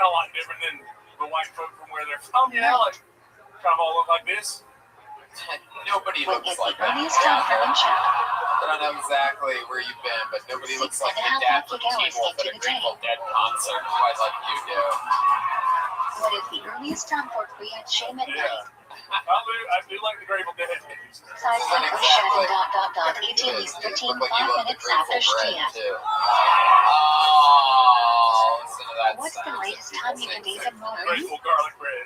a lot different than the white folk from where they're from. Yeah, like kind of all look like this. Nobody looks like that. I don't know exactly where you've been, but nobody looks like the dad from Teen Wolf at a Grateful Dead concert quite like you do. What is the earliest time for creation at night? I do like the Grateful Dead. 5 18 is 13 5 minutes after Shkia. Oh, listen to that. What's the latest time you can even morning? Grateful garlic bread.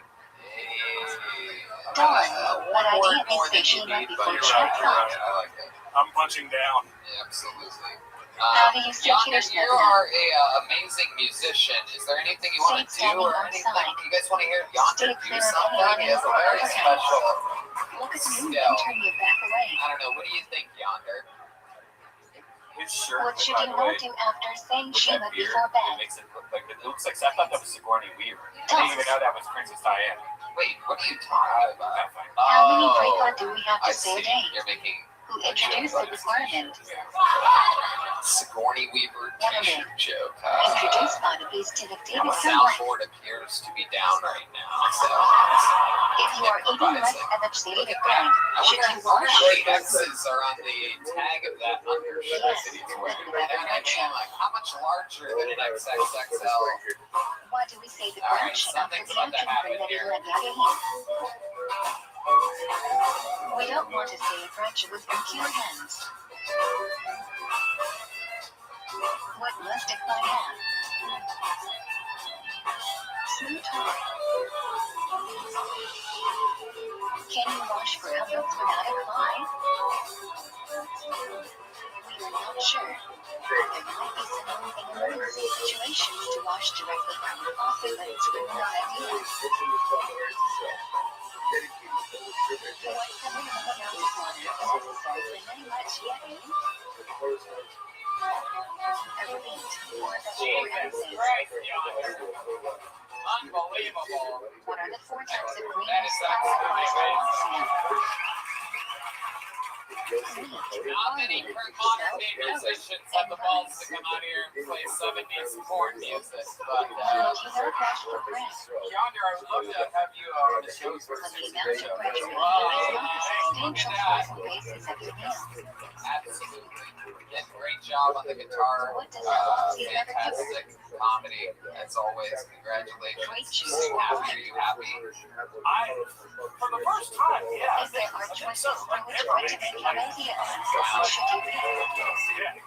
Dawn, but I can't miss the Shima before check thought. I like it. I'm punching down. Yeah, absolutely. How do you see Yonder, Peter's you are a amazing musician. Is there anything you want to do or anything? You guys want to hear Yonder do something? He has a very special Look at the skill. and turn your back away. I don't know. What do you think, Yonder? His shirt, What should you not do after saying Shima before it bed? makes it look like I thought that was Sigourney Weaver. I didn't even know that was Princess Diana. Wait, what are you talking about? How many break do we have to I say a see. day? You're making Who introduced the requirement? Sigourney Weaver t-shirt joke. Introduced by the beast to the The David soundboard appears to be down right now, so If you are eating less evacuated bread, should you wash how it? many X's are on the tag of that undershirt that he's wearing? Like, how much larger than an XXXL? Why do we say the Alright, branch after something's the about to action happen that here. you let out of We don't want to say a branch with impure hands. What must it find out? Smooth talk. Can you wash brown notes without a cry? We are not sure. There might be some emergency situations to wash directly from the faucet, but it's really not ideal. What's the minimum amount of water necessary for many much yeti? Every meat or vegetable enzymes. Unbelievable. What are the 4 types of green That is calcium? Not many modern day musicians have the balls to come out here and play 70s porn music, but Yonder, I would love to have you on the show for a show. Look at that. Absolutely. Did a great job on the guitar. Fantastic comedy, as always. Congratulations. Are you happy? For the first time, yeah. Is there our choice of which Ever way made to make it. your idea on? How should you read it?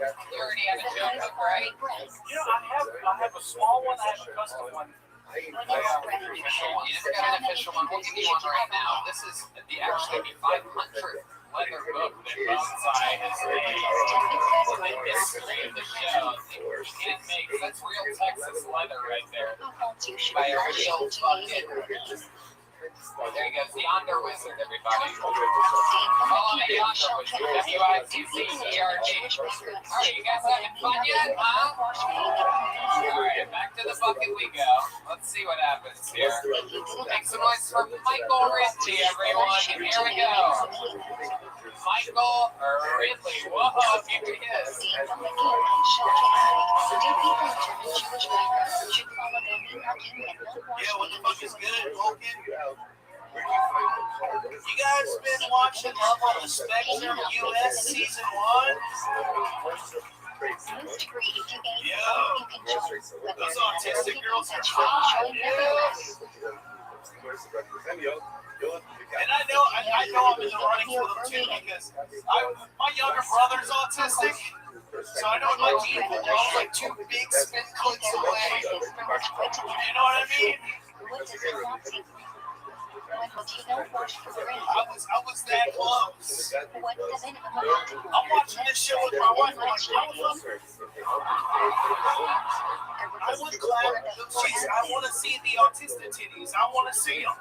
You already had a joke up, right? I have a small one. I have a custom one. You never got an official one. We'll give you one right now. This is actually the 500th leather book that Bonsai has made. The history of the show. It makes, that's real Texas leather right there. By a real fucking. There he goes, the Yonder Wizard, everybody. Follow me, Yonder Wizard. WICCERD. Alright, you guys having fun yet, huh? Alright, back to the bucket we go. Let's see what happens here. Make some noise for Michael Ridley, everyone. Here we go. Michael Ridley. Whoa, here he is. Yeah, what the fuck is good, Logan? You guys been watching Love on the Spectrum US Season 1? Those autistic girls are fun. And I know I'm in the running for them too because my younger brother's autistic. So I know my team will go like 2 big spin clicks away. You know what I mean? When would you not watch for free? I was that close. What's the minimum amount of I'm watching this show with my wife. I'm like, I was glad. I want to see the autistic titties. I want to see them.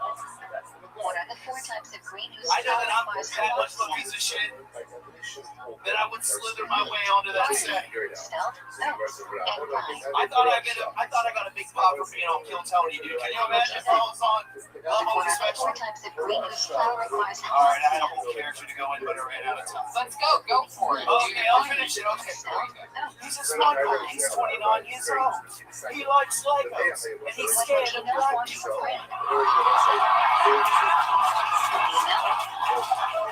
What are the 4 types of green whose I know that I'm that much of a piece of shit. then I would slither my way onto that set. Stealth, boats, and flying. I thought I got a big pop for being on Kill Tony, dude. Can you imagine if I was on level Four inspection? types of green whose flower requires All right, I had a whole character to go in, but I ran out of time. Let's go for it. Okay, I'll finish it. Okay. He's a smuggler. He's 29 years old. He likes Legos, and he's scared of black people.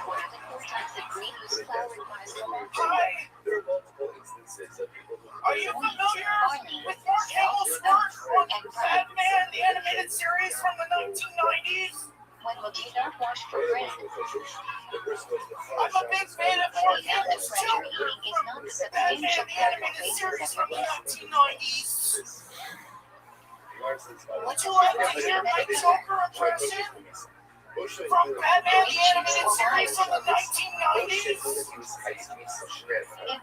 What are the four types of green whose flower requires romantic? Hi. Are you familiar with Mark Hamill's work on Batman, the animated series from the 1990s? When will you not wash for bread? I'm a big fan of Mark Hamill's too. From Batman, the animated series from the 1990s. Would you like to hear my Joker impression? From Batman, the animated series from the 1990s? If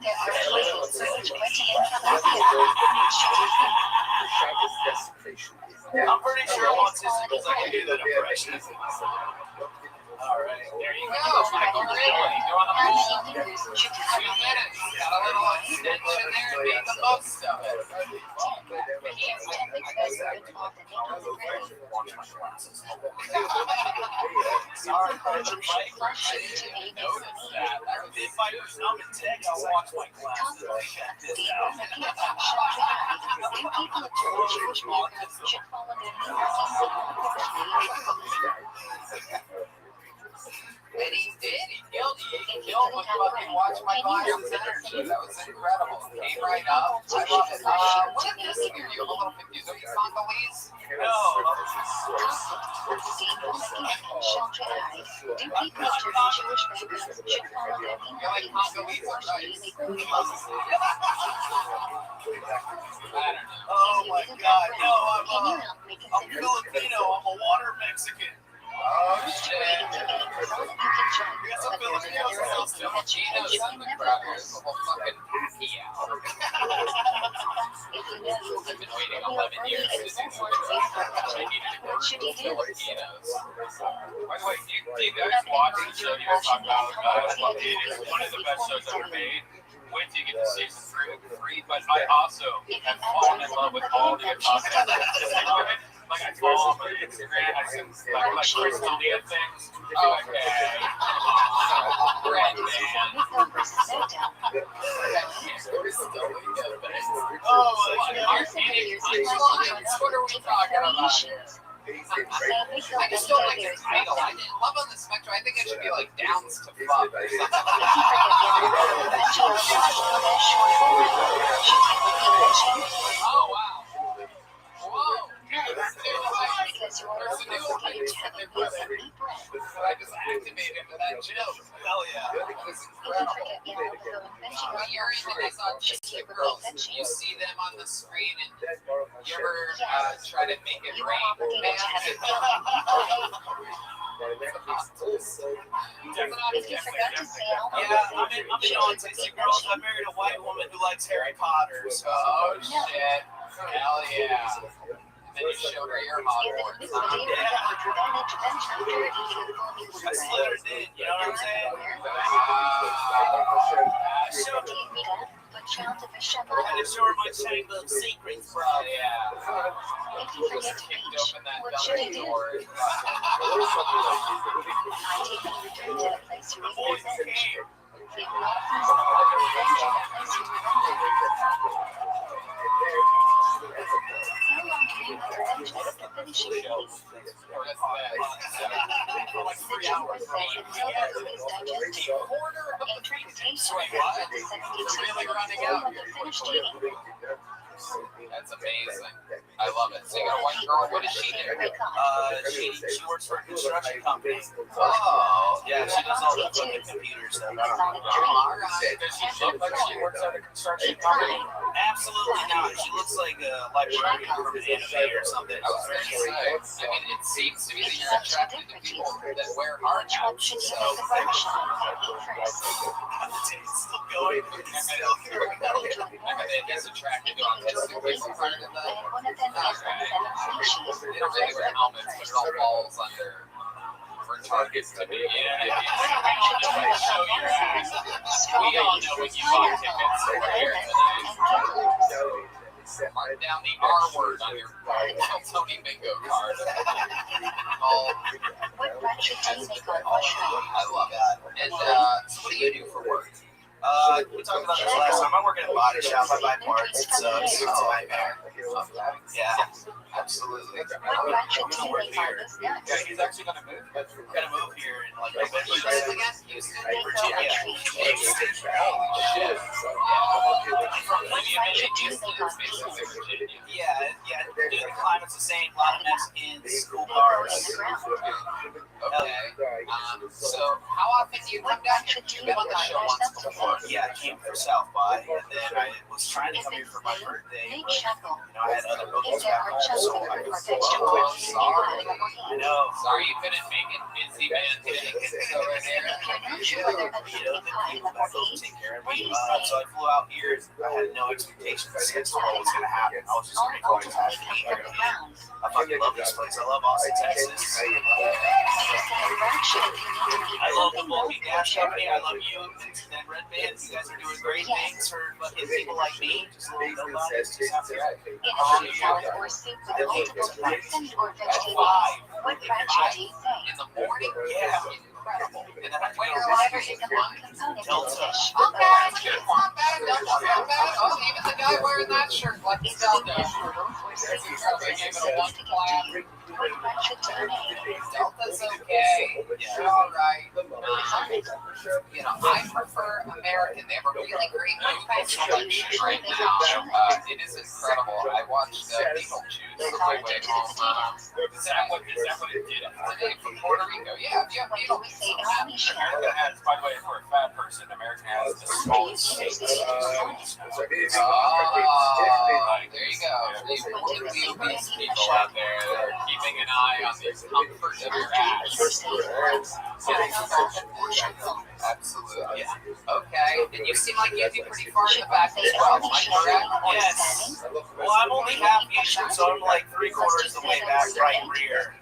there are places in which plenty of I'm pretty sure autistic I can do that impression. Alright, There you go, Michael Ridley doing the whole 2 minutes. Got a little extension there and made the most of it. Sorry, Brother Mike. I didn't notice that. If I was numb in text, I'll watch my glasses. Check this out. And he did. He killed with fucking Watch My Glasses energy. That was incredible. Came right up. I love it. What did this hear you? A little confused. Are you Congolese? No. You're like Congolese, right? I don't know. Oh my god. No, I'm Filipino. I'm a water Mexican. Oh shit. We got some Filipinos in the house too. Filipinos and the brothers will fucking pee out. I've been waiting 11 years to do this. I needed to go to Filipinos. By the way, do you guys watch the show you guys talk about? It is one of the best shows ever made. Wait till you get to season 3, but I also have fallen in love with all the Italian. Like I follow him on Instagram, I see like Crystalia things. Okay. Red man. Oh my god. What are we talking about here? I just don't like the title. I didn't love on the spectrum. I think it should be like Downs to Fuck or something. Oh wow. Whoa. There's a new one. But I just activated with that joke. Hell yeah. It was incredible. When you're into these autistic girls, you see them on the screen and you ever try to make it rain. Yeah, I'm in autistic girls. I married a white woman who likes Harry Potter. So. Oh shit. Hell yeah. And then you showed her your Hogwarts. I slid her in, you know what I'm saying? I just show her my chamber of secrets, bro. Yeah. If you forget to Kicked eat, open that what should I double do? door. I take you return to the place you The boys remember. came. If you want peace and revenge in the place you remember. How long can you revenge after finishing the feast? Like 3 hours. Until that food is digested. Interpretation Wait, of what? the 72 It's really running cell out of the here finished quickly. eating. That's amazing. I love it. So you got a white girl. What does she do? She works for a construction company. Oh, Yeah, she does all the fucking computer stuff. Exotic all dream. right. Does she look like she works at a construction company? Absolutely not. She looks like a librarian from an anime or something. I was going to say, I mean, it seems to me that you're attracted to people that wear hard Which one hats. should you So, make a barbershop eat first? It's still going. It's still going. I mean, it is attracted to autistic people. Part of And the, one of them is the 7 species. they don't really wear helmets, but it all falls under for targets to be. Yeah, if you want to show your ass, we all know when you bought tickets over here tonight. Mark down the R word on your Kill Tony bingo card. Oh, What ratchet do you make on mushroom? I love it. And so what do you do for work? We talked about this last time. I work in a body shop. I buy parts. It's a nightmare. Yeah, absolutely. What ratchet do you make on this Yeah, nuts? he's actually going to move. We're gonna move here in like Where do you live again? Houston? Virginia. Shit. What ratchet do you make on pizza? Yeah. Dude, the climate's the same. A lot of Mexicans, cool cars. Okay. So how often do you come down here? You've been on the show once before. Yeah, I came from South by, and then I was trying to come here for my birthday. Big But, chuckle. I had other bookings If there back are home, chunks so of I it could or flow vegetables, I know. Sorry you couldn't make it. Busy man things over there. if you're not sure whether a You know, chicken the pie people level back home 8 take care of what do me. you say? So I flew out here. I had no expectations as to what was going to happen. I was just all going to go to ultimately happy. come from the ground. I fucking love this place. I love Austin, Texas. You say ratchet if you need to eat I love the something Bulky no Gas kosher. Company. I love you and Red Band. You guys are doing great things for fucking people like me. Just little nobodies. Just out there. In a fruit salad or soup with multiple fruits and or vegetables, what ratchet do you say? In the morning? Yeah. Incredible. And then I wait Whatever around is a main component of the Delta. dish. Okay, it's not bad. Don't feel bad. Oh, even the guy wearing that shirt like Is Delta. it noodles or sweet They Delta's gave it a significant one to clap. you? What ratchet do you make? Delta's okay. Yeah, all right. You know, I prefer American. They have a really great movie selection right now. It is incredible. I watched Beetlejuice on my way home Is that what it did? today from Puerto Rico. Yeah, if you have What do we Beetlejuice say on down that. the shell? America has, by the way, for a fat person, America has the smallest Finish the steak. component. There you go. The obese People out there that are keeping an eye on the comfort of your ass. Absolutely. Okay. And you seem like you'd be pretty far in the back as well. Am I correct? Yes. Well, I'm only half Eastern, so I'm like 3/4 the way back, right rear.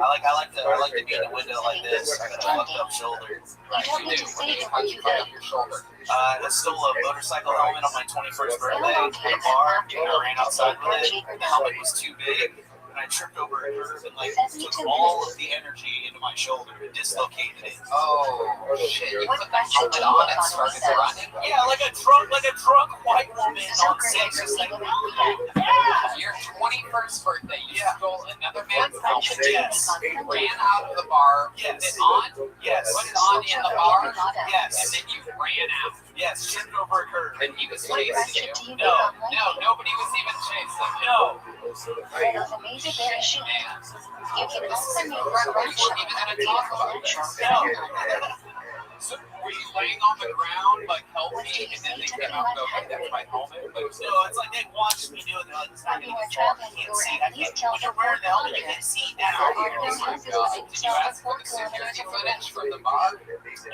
I like to be in the window like this. I got a fucked up shoulder. What do you do? How'd you cut up your shoulder? I stole a motorcycle helmet on my 21st birthday at a bar, and I ran outside with it. The helmet was too big, and I tripped over a curve and like took all of the energy into my shoulder and dislocated it. Oh, shit. You put that helmet on and started running? Yeah, like a drunk white woman on set, just like, Your 21st birthday, you stole another man's helmet, yes, ran out of the bar, put Yes. it on, yes, put it on in the bar, and yes, then you ran out. yes, tripped over a curve. And he was What chasing ratchet you. do you make No, on No, Monday? nobody was even chasing you. No, That is a major bear shit. Man, You can also make we ratchet weren't even going to talk about this. no. So, were you laying on the ground, like healthy, and then they came out and go, hey, that's my helmet? Like, No, it's like they watched me do it. They're like, it's not When gonna you are get far. traveling, You you can't see. are I at least can't. tell When you're the wearing the helmet, you owner. can't see There now. are Oh no my houses God. within Did you 12 ask for the security footage from the bar?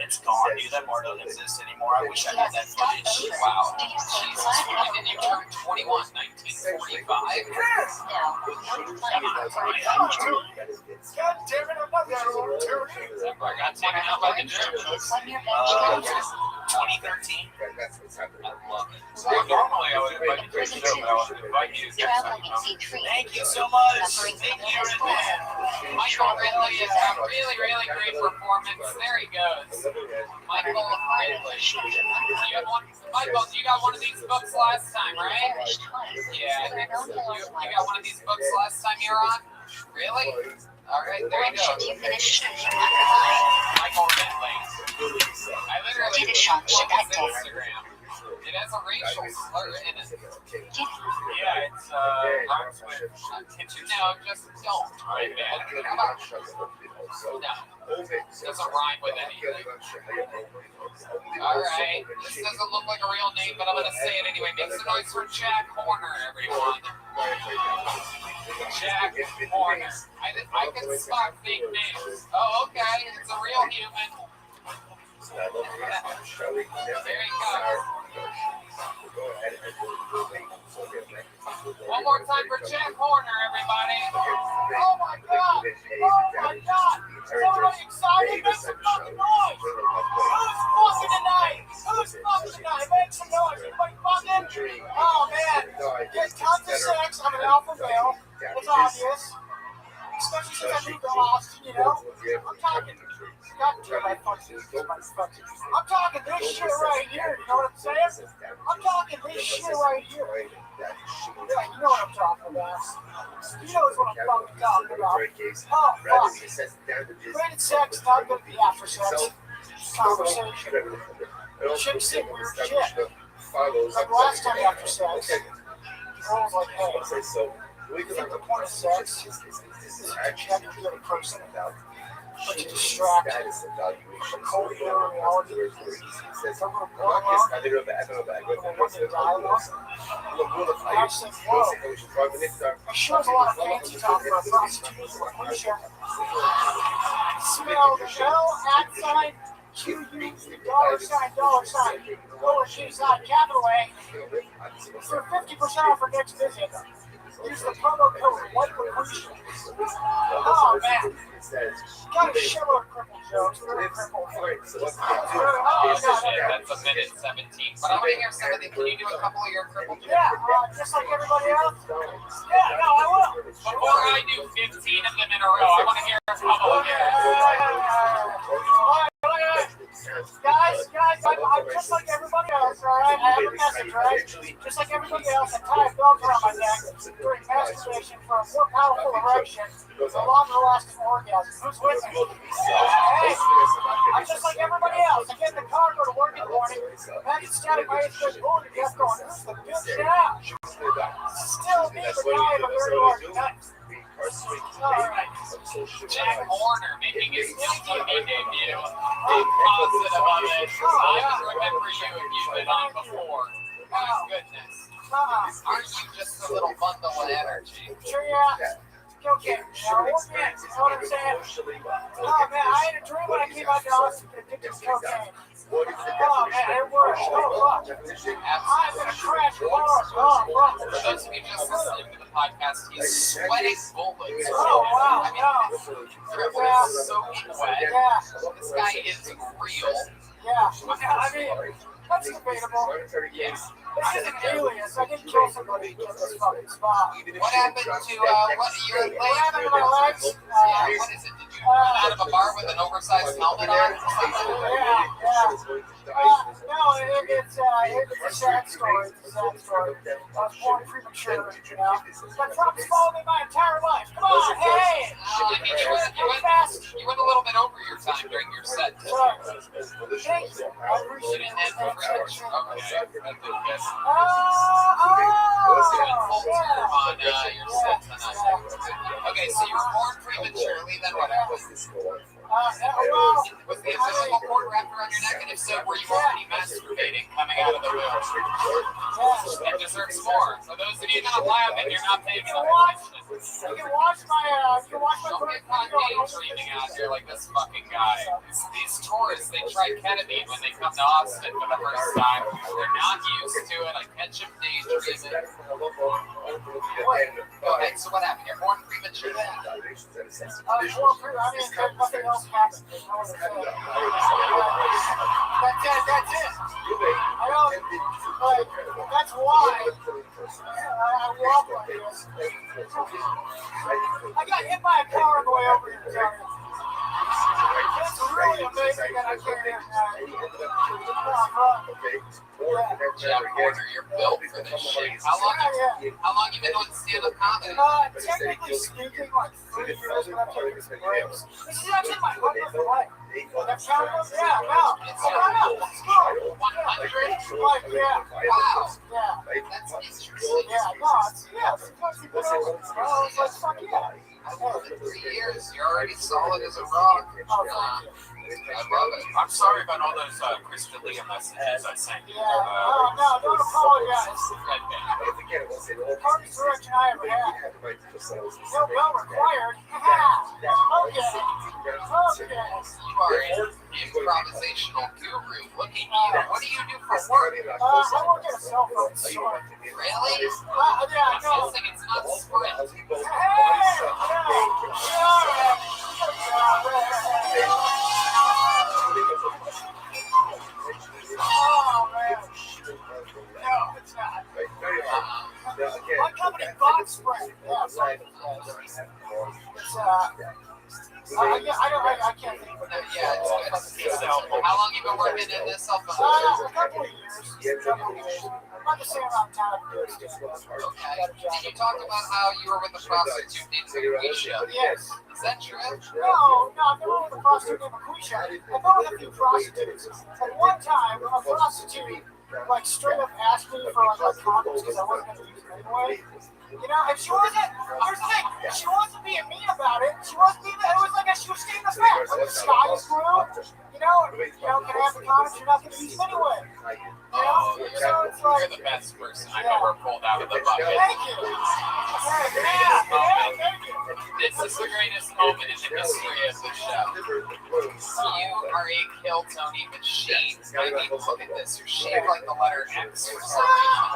It's gone, dude. That bar doesn't exist anymore. I wish I had that footage. Wow. Do you say Jesus. flat When out? did you turn 21? 1945? No. One flat out for a country. God damn it, I'm not that old. I got taken out by the Germans. Is when you're vegetarian. 2013. I love it. well, normally I would invite you to a show, but I would invite you to next Traveling time. in C3. Thank you so much. Thank you, Red Michael Ridley has had a really, really great performance. There he goes. Michael Ridley. You had one, Michael, you got one of these books last time, right? Perished twice. Yeah, There are no you hills got one of these books last time you were on? Really? All right, there When you should go. you finish? Michael Ridley. I literally Did it shot look that at day? Instagram. It has a racial slur in it. Yeah, it's rhymes with kitchen. No, just don't. Right, man. How about no? Doesn't rhyme with anything. All right. This doesn't look like a real name, but I'm gonna say it anyway. Make some noise for Jack Horner, everyone. Jack Horner. I can spot fake names. Oh, okay. It's a real human. There you go. One more time for Jack Horner, everybody. Oh my god! Oh my god! Is everybody excited? Make some fucking noise! Who's fucking tonight? Who's fucking tonight? Make some noise! Everybody fucking? Oh man! Get tons of sex. I'm an alpha male. It's obvious. Especially since I moved to Austin, you know? I'm talking. God damn, I fucking. I'm talking this shit right here. You know what I'm saying? I'm talking this shit right here. Yeah, you know what I'm talking about. He knows what I'm fucking talking about. Oh, fuck. Granted sex, not gonna be after sex. Conversation. Chicks say weird shit. Like last time after sex, the girl was like, hey, you think the point of sex is to check the other person out, but to distract from cold reality. From her dialogue. I said, whoa. I'm sure there's a lot of fancy talk about prostitutes like Alicia. Smell the L @ QU $, lowercase I, capital A, for 50% off her next visit. Use the promo code WHITELUCRETIA. Oh man, got a shitload of crippled jokes. Really crippled. That's a minute 17. But I want to hear some of them. Can you do a couple of your crippled jokes? Yeah, just like everybody else. Yeah, no, I will. Before I do 15 of them in a row, I want to hear a couple of Guys, I'm just like everybody else, alright? I have a message, right? Just like everybody else, I tie a belt around my neck during masturbation for a more powerful erection, a longer lasting orgasm. Who's with me? Hey, I'm just like everybody else. I get in the car, go to work in the morning, imagine standing my 8th grade board and just going, who's the bitch now? Still me, but now I have a very large nut. Jack Horner making his TV debut. I'm positive of it. I can remember you if you've been on before. My goodness. Aren't you just a little bundle of energy? Sure, yeah. Okay, now, you know what I'm saying? Oh, man, I had a dream when I came out to Austin addicted to cocaine. Oh, man, it works. Oh, fuck. I'm gonna crash hard. Oh, fuck. For those of you just listening to the podcast, he's sweating bullets. Oh, wow, I mean, Dribble is soaking wet. Yeah. This guy is real. Yeah, I mean, that's debatable. Yes. This is an alias. I didn't kill somebody to get this fucking spot. What happened to your legs? What happened to my legs? Yeah, what is it? Did you run out of a bar with an oversized helmet on? Yeah. No, it's a sad story. It's a sad story. I was born premature, you know. My problems followed me my entire life. Come on, hey! I mean, you went a little bit over your time during your set. Thank you. I You appreciate didn't it. have to finish. Okay. Oh, On your set tonight. Okay, so you were born prematurely, then what happened? well, Was the umbilical cord wrapped around your neck, and if so, were you already masturbating coming out of the womb? And deserves more. For those of you not laughing, you're not paying you can watch my Don't get caught daydreaming out here like this fucking guy. These tourists, they try ketamine when they come to Austin for the first time. They're not used to it. I catch them daydreaming. Go ahead, so what happened? You're born premature then? nothing else happened. There's no other thing. That's it. I don't, like, that's why I walk like this. I got hit by a car on the way over here, Johnny. It's really amazing that I came here. Jeff Porter, you're built for this shit. How long you been doing stand-up comedy? Technically speaking, like 3 years, but I'm taking some breaks. This is actually my 100th life. That's how it goes? Yeah, no. Let's go. 100? Like, yeah. Wow. Yeah. That's interesting. Yeah, no, it's supposed to be I was like, fuck yeah. I love it. 3 years, you're already solid as a rock. I love it. I'm sorry about all those Chris D'Elia messages I sent you. No, don't apologize. Good man. Hardest direction I ever had. No bell required. Okay. You are in. improvisational guru. Look at you. What do you do for work? I work at a cell phone store. Really? Yeah, I'm no. guessing it's not Sprint. Oh, man. No, it's not. My company bought Sprint. Yeah, so it's, I can't think of it. Yeah, it's good. How long you been working in this cell phone? A couple of years. About the same amount of time I've been doing stand-up. Okay. And you talked about how you were with a prostitute named Lucretia. Yes. Is that true? No, I've never with a prostitute named Lucretia. I've been with a few prostitutes. At one time, a prostitute like straight up asked me for like condoms because I wasn't going to use them anyway. You know, and she wasn't, here's the thing, she wasn't being mean about it. She wasn't even, it was like she was stating the fact. Like the sky is blue, can I have the condoms? You're not going to use them anyway. Oh, So it's like, you're the best person I've ever pulled out of the bucket. thank you. Thank you. This is the greatest moment in the history of the show. You are a kill Tony machine. I mean, look at this. You're shaped like the letter X for some reason.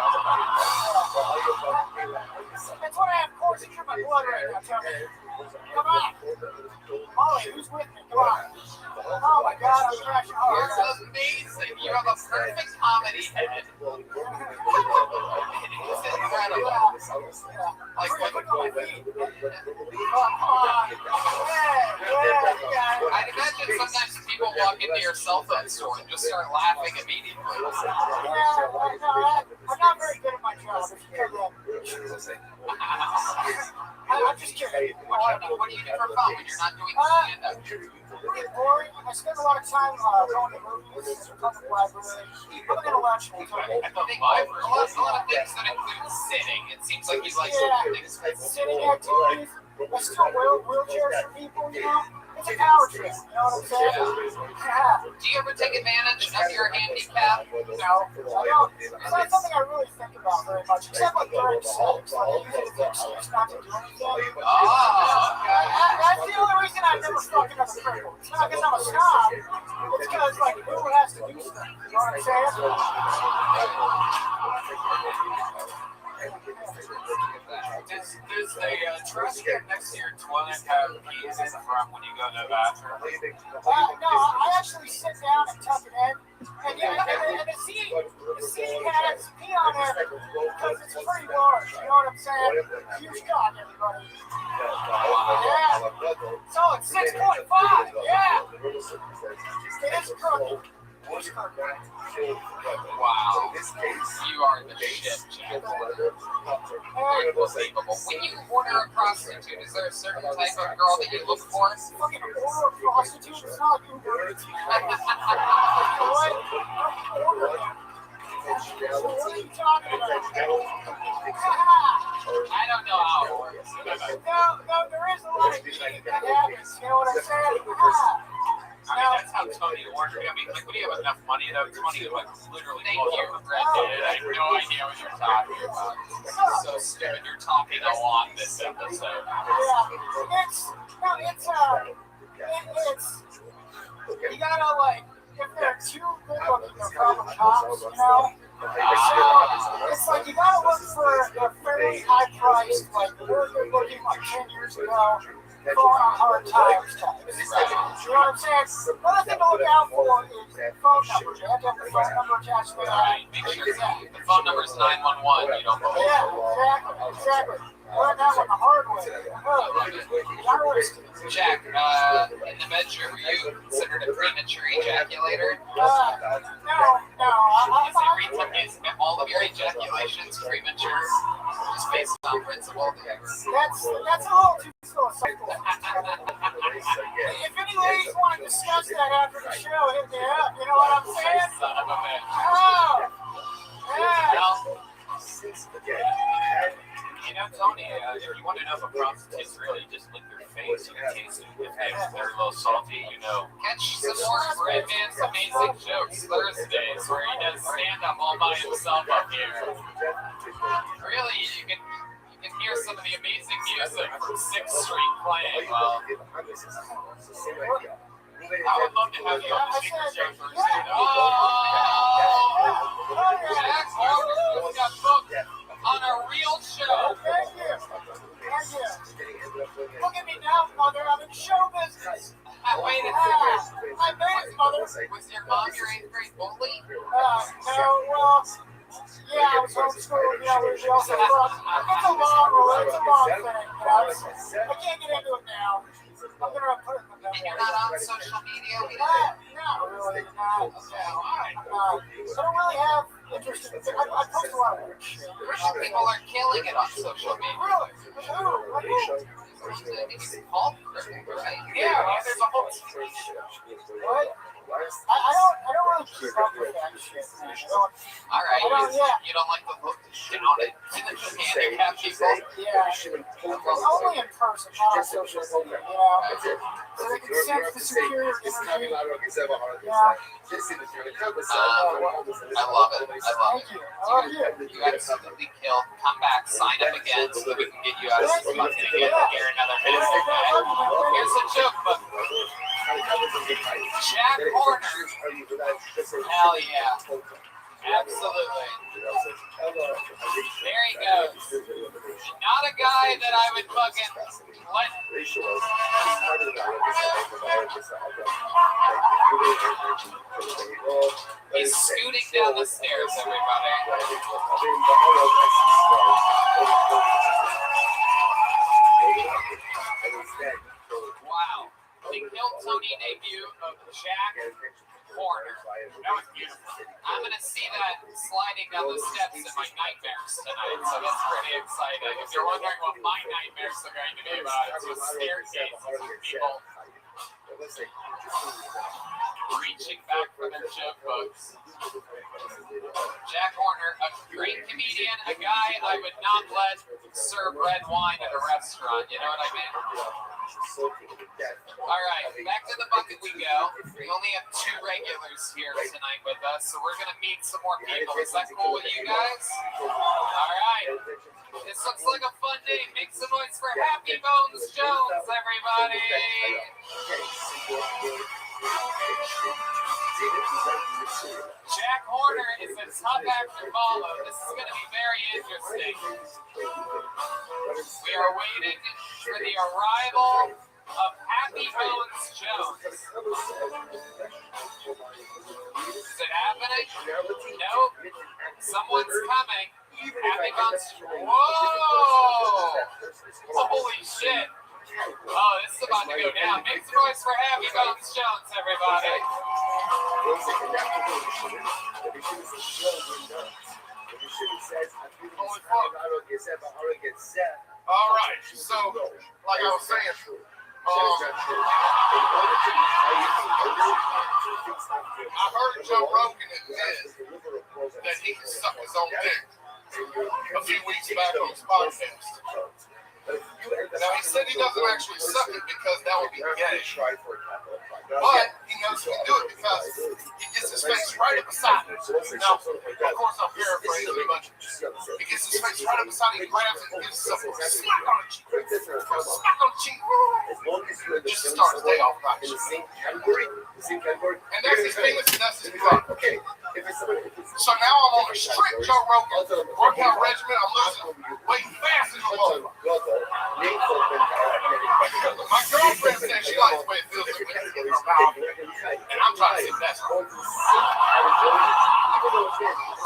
That's what I have coursing through my blood right now, Tony. Come on. Molly, who's with me? Come on. Oh my God, I'm crashing. You're amazing. You have a perfect comedy head. It's incredible. Like, Put on my feet. Come on. Yeah. I'd imagine sometimes people walk into your cell phone store and just start laughing immediately. Yeah, I'm not very good at my job. If you know that. I'm just kidding. What do you do for fun when you're not doing stand-up? Pretty boring. I spend a lot of time going to movies, public library. I'm an intellectual. A lot of things that include sitting. It seems like you like some things. Sitting activities. I still wheelchairs for people, you know? It's a power trip, you know what I'm saying? Yeah. Do you ever take advantage of your handicap? No, I don't. It's not something I really think about very much, except like during sex. Like, I usually the excuse not to do anything. Oh, okay. That's the only reason I've never fucking up a cripple. It's not because I'm a snob. It's because, like, who has to do stuff? You know what I'm saying? Does the trash can next to your toilet have keys in the front when you go to the bathroom? No, I actually sit down and tuck it in. And the seat has pee on it because it's pretty large. You know what I'm saying? Huge cock, everybody. Yeah. So it's 6.5. Yeah. It is crooked. Wow. You are the shit, Jack. Unbelievable. When you order a prostitute, is there a certain type of girl that you look for? Fucking order a prostitute. It's not Uber. It's what? Order them. What are you talking about? I don't know how it works. No, there is a lot of cheating that happens. You know what I'm saying? I mean, that's how Tony ordered. I mean, like, when you have enough money, though, Tony, like, literally Thank goes you. over Red Dead. I have no idea what you're talking about. So stupid. You're talking a lot this episode. Yeah, it's you gotta, like, if they're too good looking, they're probably cops, you know? So it's like you gotta look for a fairly high priced, like really good looking, like 10 years ago, going on hard times type. You know what I'm saying? Another thing to look out for is phone numbers. You have to have the phone number attached to it. Right. Make sure the phone number is 911. You don't believe. Yeah, exactly. Learn that one the hard way. Jack, in the bedroom, were you considered a premature ejaculator? No. Is all of your ejaculations premature? Just based on principle? That's a little too philosophical. If any ladies want to discuss that after the show, hit me up. You know what I'm saying? Son of a bitch. Oh, yeah. Well, you know, Tony, if you want to know if a prostitute's really, just lick their face. You can taste it. If they're a little salty, you know. Catch some more Red Man's Amazing Jokes Thursdays, where he does stand-up all by himself up here. Really, you can hear some of the amazing music from 6th Street playing. Well, I would love to have you on the Secret Show for a second. Oh, Jack Horner got booked on a real show. Thank you. Look at me now, mother. I'm in show business. Wait a Ah, second. I made it, mother. Was your mom your 8th grade bully? No, well, yeah, I was homeschooled. Yeah, we also look. It's a long thing. I can't get into it now. I'm gonna put it in the And you're not on social media? Not really. Not. I don't really have interesting. I post a lot of weird shit. Christian people are killing it on social media. Really? Who? Hulk critic, right? Yeah, there's a whole What? I don't really keep up with that shit, man. All right, yeah. you don't like the look down at handicapped people? Yeah. Only in person, not on social media. Yeah. So they can sense the superior energy. Yeah. I love it. Thank you. I love you. You got absolutely killed. Come back, sign up again so that we can get you out of this fucking again here another minute. Here's a joke book. Jack Horner. Hell yeah. Absolutely. There he goes. Not a guy that I would fucking let. He's scooting down the stairs, everybody. Wow. The Kill Tony debut of Jack Horner. That was beautiful. I'm going to see that sliding down the steps in my nightmares tonight, so that's pretty exciting. If you're wondering what my nightmares are going to be about, it's with staircases with people reaching back for their joke books. Jack Horner, a great comedian, a guy I would not let serve red wine at a restaurant, you know what I mean? All right, back to the bucket we go. We only have 2 regulars here tonight with us, so we're going to meet some more people. Is that cool with you guys? All right. This looks like a fun name. Make some noise for Happy Bones Jones, everybody. Jack Horner is a tough act to follow. This is going to be very interesting. We are waiting for the arrival of Happy Bones Jones. Is it happening? Nope. Someone's coming. Happy Bones. Whoa! Holy shit. Oh, this is about to go down. Make some noise for Happy Bones Jones, everybody. All right, so like I was saying, I heard Joe Rogan admit that he can suck his own dick a few weeks back on his podcast. Now he said he doesn't actually suck it because that would be gay. But he knows he can do it because he gets his face right up beside it. Now, of course, I'm paraphrasing, but he gets his face right up beside it, he grabs it and gives himself a smack on the cheek. Smack on the cheek. Just to start the day off right. And that's his penis and that's his butt. So now I'm on a strict Joe Rogan workout regimen. I'm losing weight fast as a motherfucker. My girlfriend says she likes the way it feels like when it's in her mouth, and I'm trying to say that's right.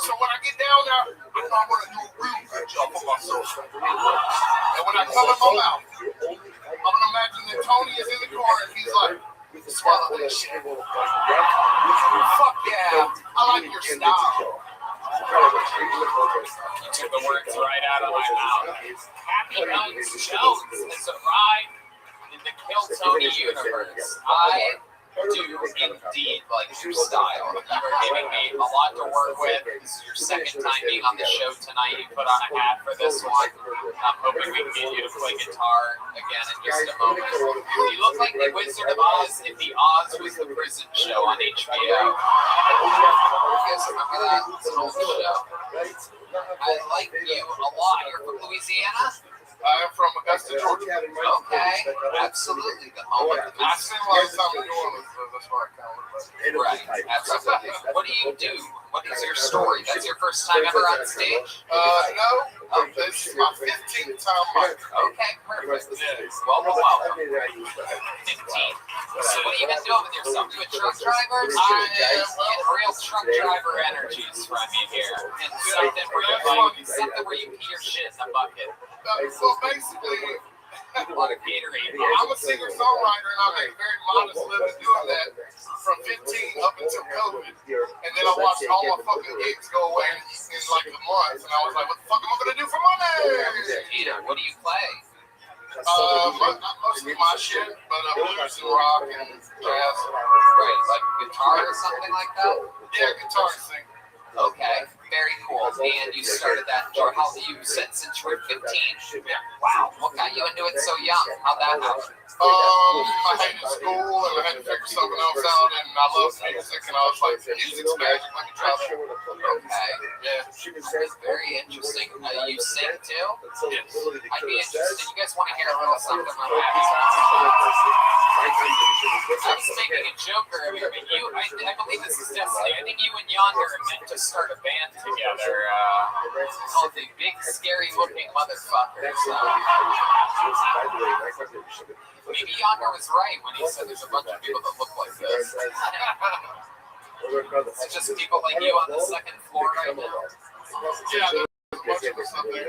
So when I get down there, I know I'm going to do a real good job for myself. And when I come in my mouth, I'm going to imagine that Tony is in the corner and he's like, swallow that shit. Fuck yeah, I like your style. You took the words right out of my mouth. Happy Bones Jones has arrived in the Kill Tony universe. I do indeed like your style. You are giving me a lot to work with. This is your second time being on the show tonight. You put on a hat for this one. I'm hoping we can get you to play guitar again in just a moment. You look like the Wizard of Oz if the Oz was the prison show on HBO. You guys remember that? It's an old show. I like you a lot. You're from Louisiana? I am from That's the Georgia. Okay, absolutely. The home of the I spent a lot of time in New Orleans, so that's why I kind of look Right, absolutely. What do you do? What is your story? That's your first time ever on stage? No, this is my 15th time mic. Okay, perfect. Welcome. 15. So what have you been doing with yourself? You a truck driver? I am. Getting real truck driver energies from you here. And something where you pee your shit in a bucket. So basically, A lot of Gatorade. I'm a singer-songwriter, and I make a very modest living doing that from 15 up until COVID. And then I watched all my fucking gigs go away in like a month, and I was like, what the fuck am I gonna do for money? Peter, what do you play? Mostly my shit, but blues and rock and jazz. Right, like guitar or something like that? Yeah, guitar and sing. Okay, very cool. And you started that, or how you said since you were 15. Wow, what got you into it so young? How'd that happen? I hated school and I had to figure something else out, and I loved music, and I was like, music's magic, let me try that. Okay, Yeah. very interesting. You sing too? I'd be interested. You guys want to hear a little something like that? I was making a joke earlier, but I believe this is destiny. I think you and Yonder are meant to start a band together called the Big Scary Looking Motherfuckers. Maybe Yonder was right when he said there's a bunch of people that look like this. It's just people like you on the second floor right now. Yeah, there's a bunch of us up there.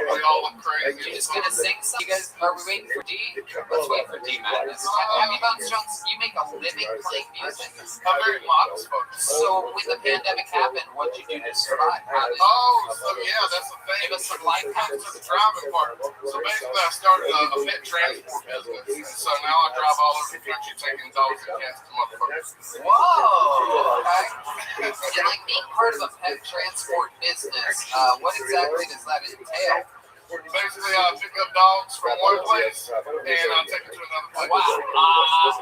We all look crazy. You're just gonna sing some? You guys, are we waiting for D? Let's wait for D Madness. Happy Bones Jones, you make a living playing music. I'm very modest, folks. So when the pandemic happened, what'd you do to survive? How did So yeah, that's the thing. Give us some life hacks. The driving part. So basically, I started a pet transport business, and so now I drive all over the country taking dogs and cats to motherfuckers. Whoa! Okay. And like being part of a pet transport business, what exactly does that entail? Basically, I pick up dogs from one place and I take them to another place. Wow.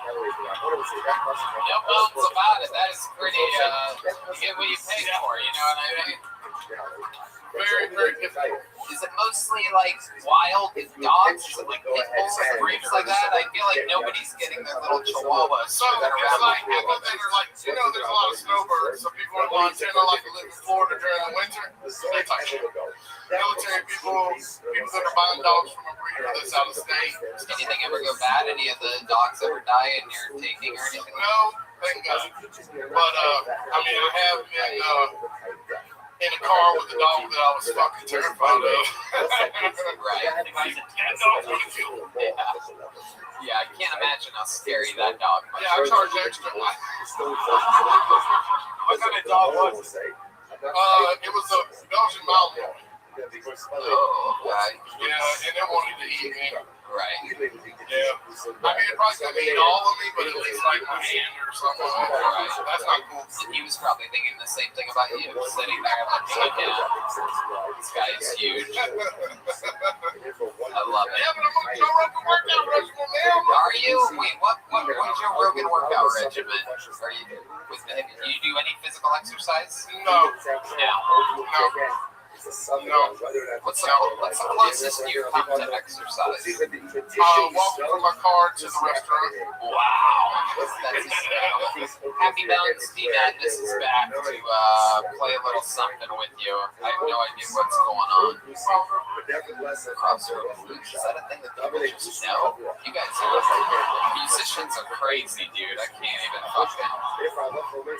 No bones about it. That is pretty, you get what you pay for, you know what I mean? Very, very difficult. Is it mostly like wild dogs? Is it like pit bulls or breeds like that? I feel like nobody's getting their little chihuahuas. So it's like, you know, there's a lot of snowbirds. So people in Montana like to live in Florida during the winter. They type shit. Military people that are buying dogs from a breeder that's out of state. Anything ever go bad? Any of the dogs ever die in your taking or anything? No, thank God. But I mean, I have been in a car with a dog that I was fucking terrified of. Right. Yeah, I can't imagine how scary that dog must be. Yeah, I charge extra. What kind of dog was it? It was a Belgian Malinois. Oh, okay. Yeah, and they wanted to eat me. Right. Yeah. I mean, it probably couldn't eat all of me, but at least like my hand or something. Right. That's not cool. And he was probably thinking the same thing about you, sitting there and looking at him. This guy is huge. I love it. Yeah, but I'm on Joe Rogan workout regimen now. Are you? Wait, what's your Rogan workout regimen? Are you do you do any physical exercise? No. No. No. What's the closest you come to exercise? Walking from my car to the restaurant. Wow. That's Happy Bounce D Madness is back to play a little something with you. I have no idea what's going on. Crossroad Blues, is that a thing that people just know? You guys are musicians are crazy, dude. I can't even fucking.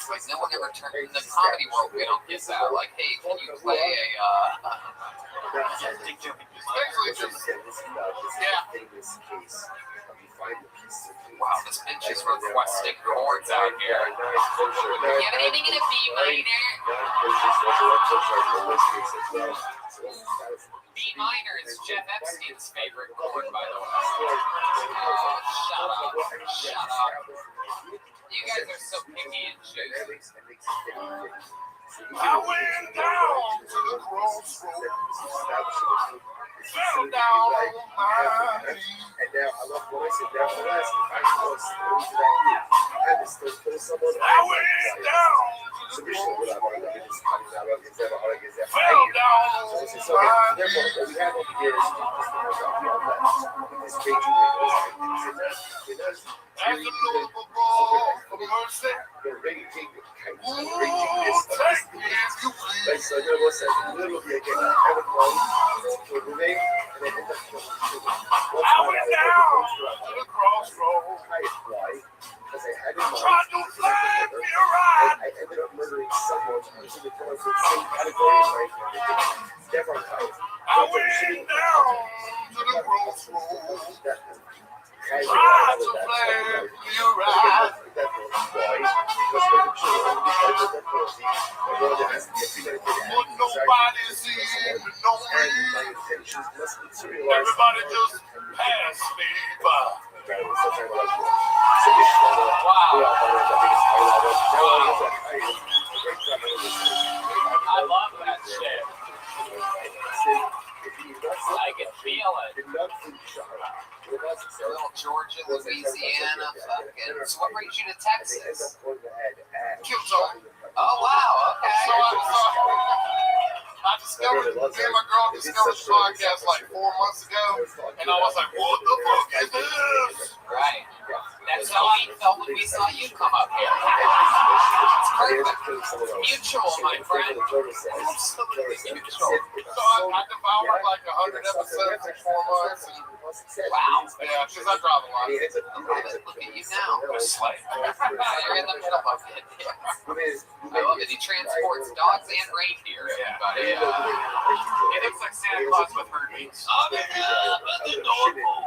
Like, no one ever turned in the comedy world. We don't get that. Like, hey, can you play a Basically just, yeah. wow, this bitch is requesting chords out here. You have anything in a B minor? B minor is Jeff Epstein's favorite chord, by the way. Oh, shut up. Shut up. You guys are so picky and choosy. I went down to the crossroads, fell down on my knees. And now I love when I sit down for last, I was I had to still kill someone. I went down So we should without all that. It's coming out of his ever, all that gets that. fell down So it's so therefore, what we have over here is this major as the Lord will call for mercy. the rating king. Ooh, take me if you Like, please. so there was a little bit again. I would go to the name and then end up I went down to the crossroads. because I had in mind. Try to flag me a ride. I ended up murdering someone using the colors of the same category as my Devon Kite. I went down to the crossroads. Try to flag me a ride. But nobody seemed to know me. Everybody just passed me by. I love that shit. I can feel it. Little Georgia, Louisiana, fucking. So what brings you to Texas? Killzone. Oh wow, So okay. I discovered, me and my girl discovered the podcast like 4 months ago, and I was like, what the fuck is this? Right. That's how I felt when we saw you come up here. It's perfect. Mutual, my friend. Absolutely mutual. So I devoured like 100 episodes in 4 months. And, Wow. yeah, because I drive a lot. Look at you now. You're in the middle of it. I love it. He transports dogs and reindeer. Everybody. It looks like Santa Claus with Hermes. Oh, yeah, but the dog bowl.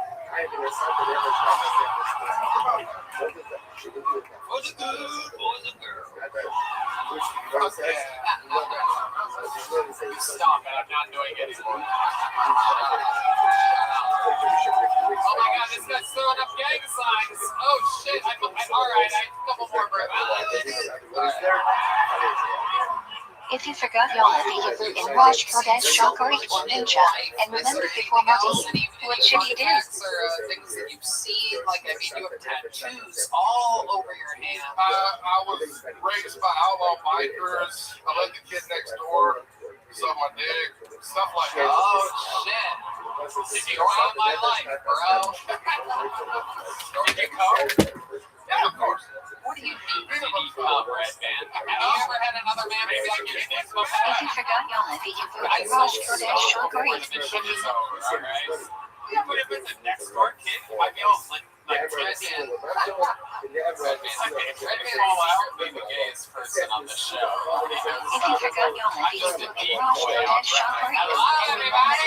For the good, for the girl. Stop it. I'm not doing it anymore. Oh my god, this guy's throwing up gang signs. Oh shit. I'm alright. I have a couple more breaths. If you forgot your vehicle in Raj Kodesh, Shokari, or Ninja, and remember before Mati, what should you do? Things that you've seen, like I mean, you have tattoos all over your hand. I was raised by outlaw bikers. I let the kid next door suck my dick, stuff like that. Oh shit. Story of my life, bro. Did you come? Yeah, of course. What do you mean did you come, Red Man? Have you ever had another man suck your dick If you forgot your vehicle in Raj Kodesh, Shokari, Yeah, but if it's a next door kid, you might be able to like Red Man. Red Man all out be the gayest person on the show. if you forgot your vehicle in Raj Kodesh, Shokari, and remember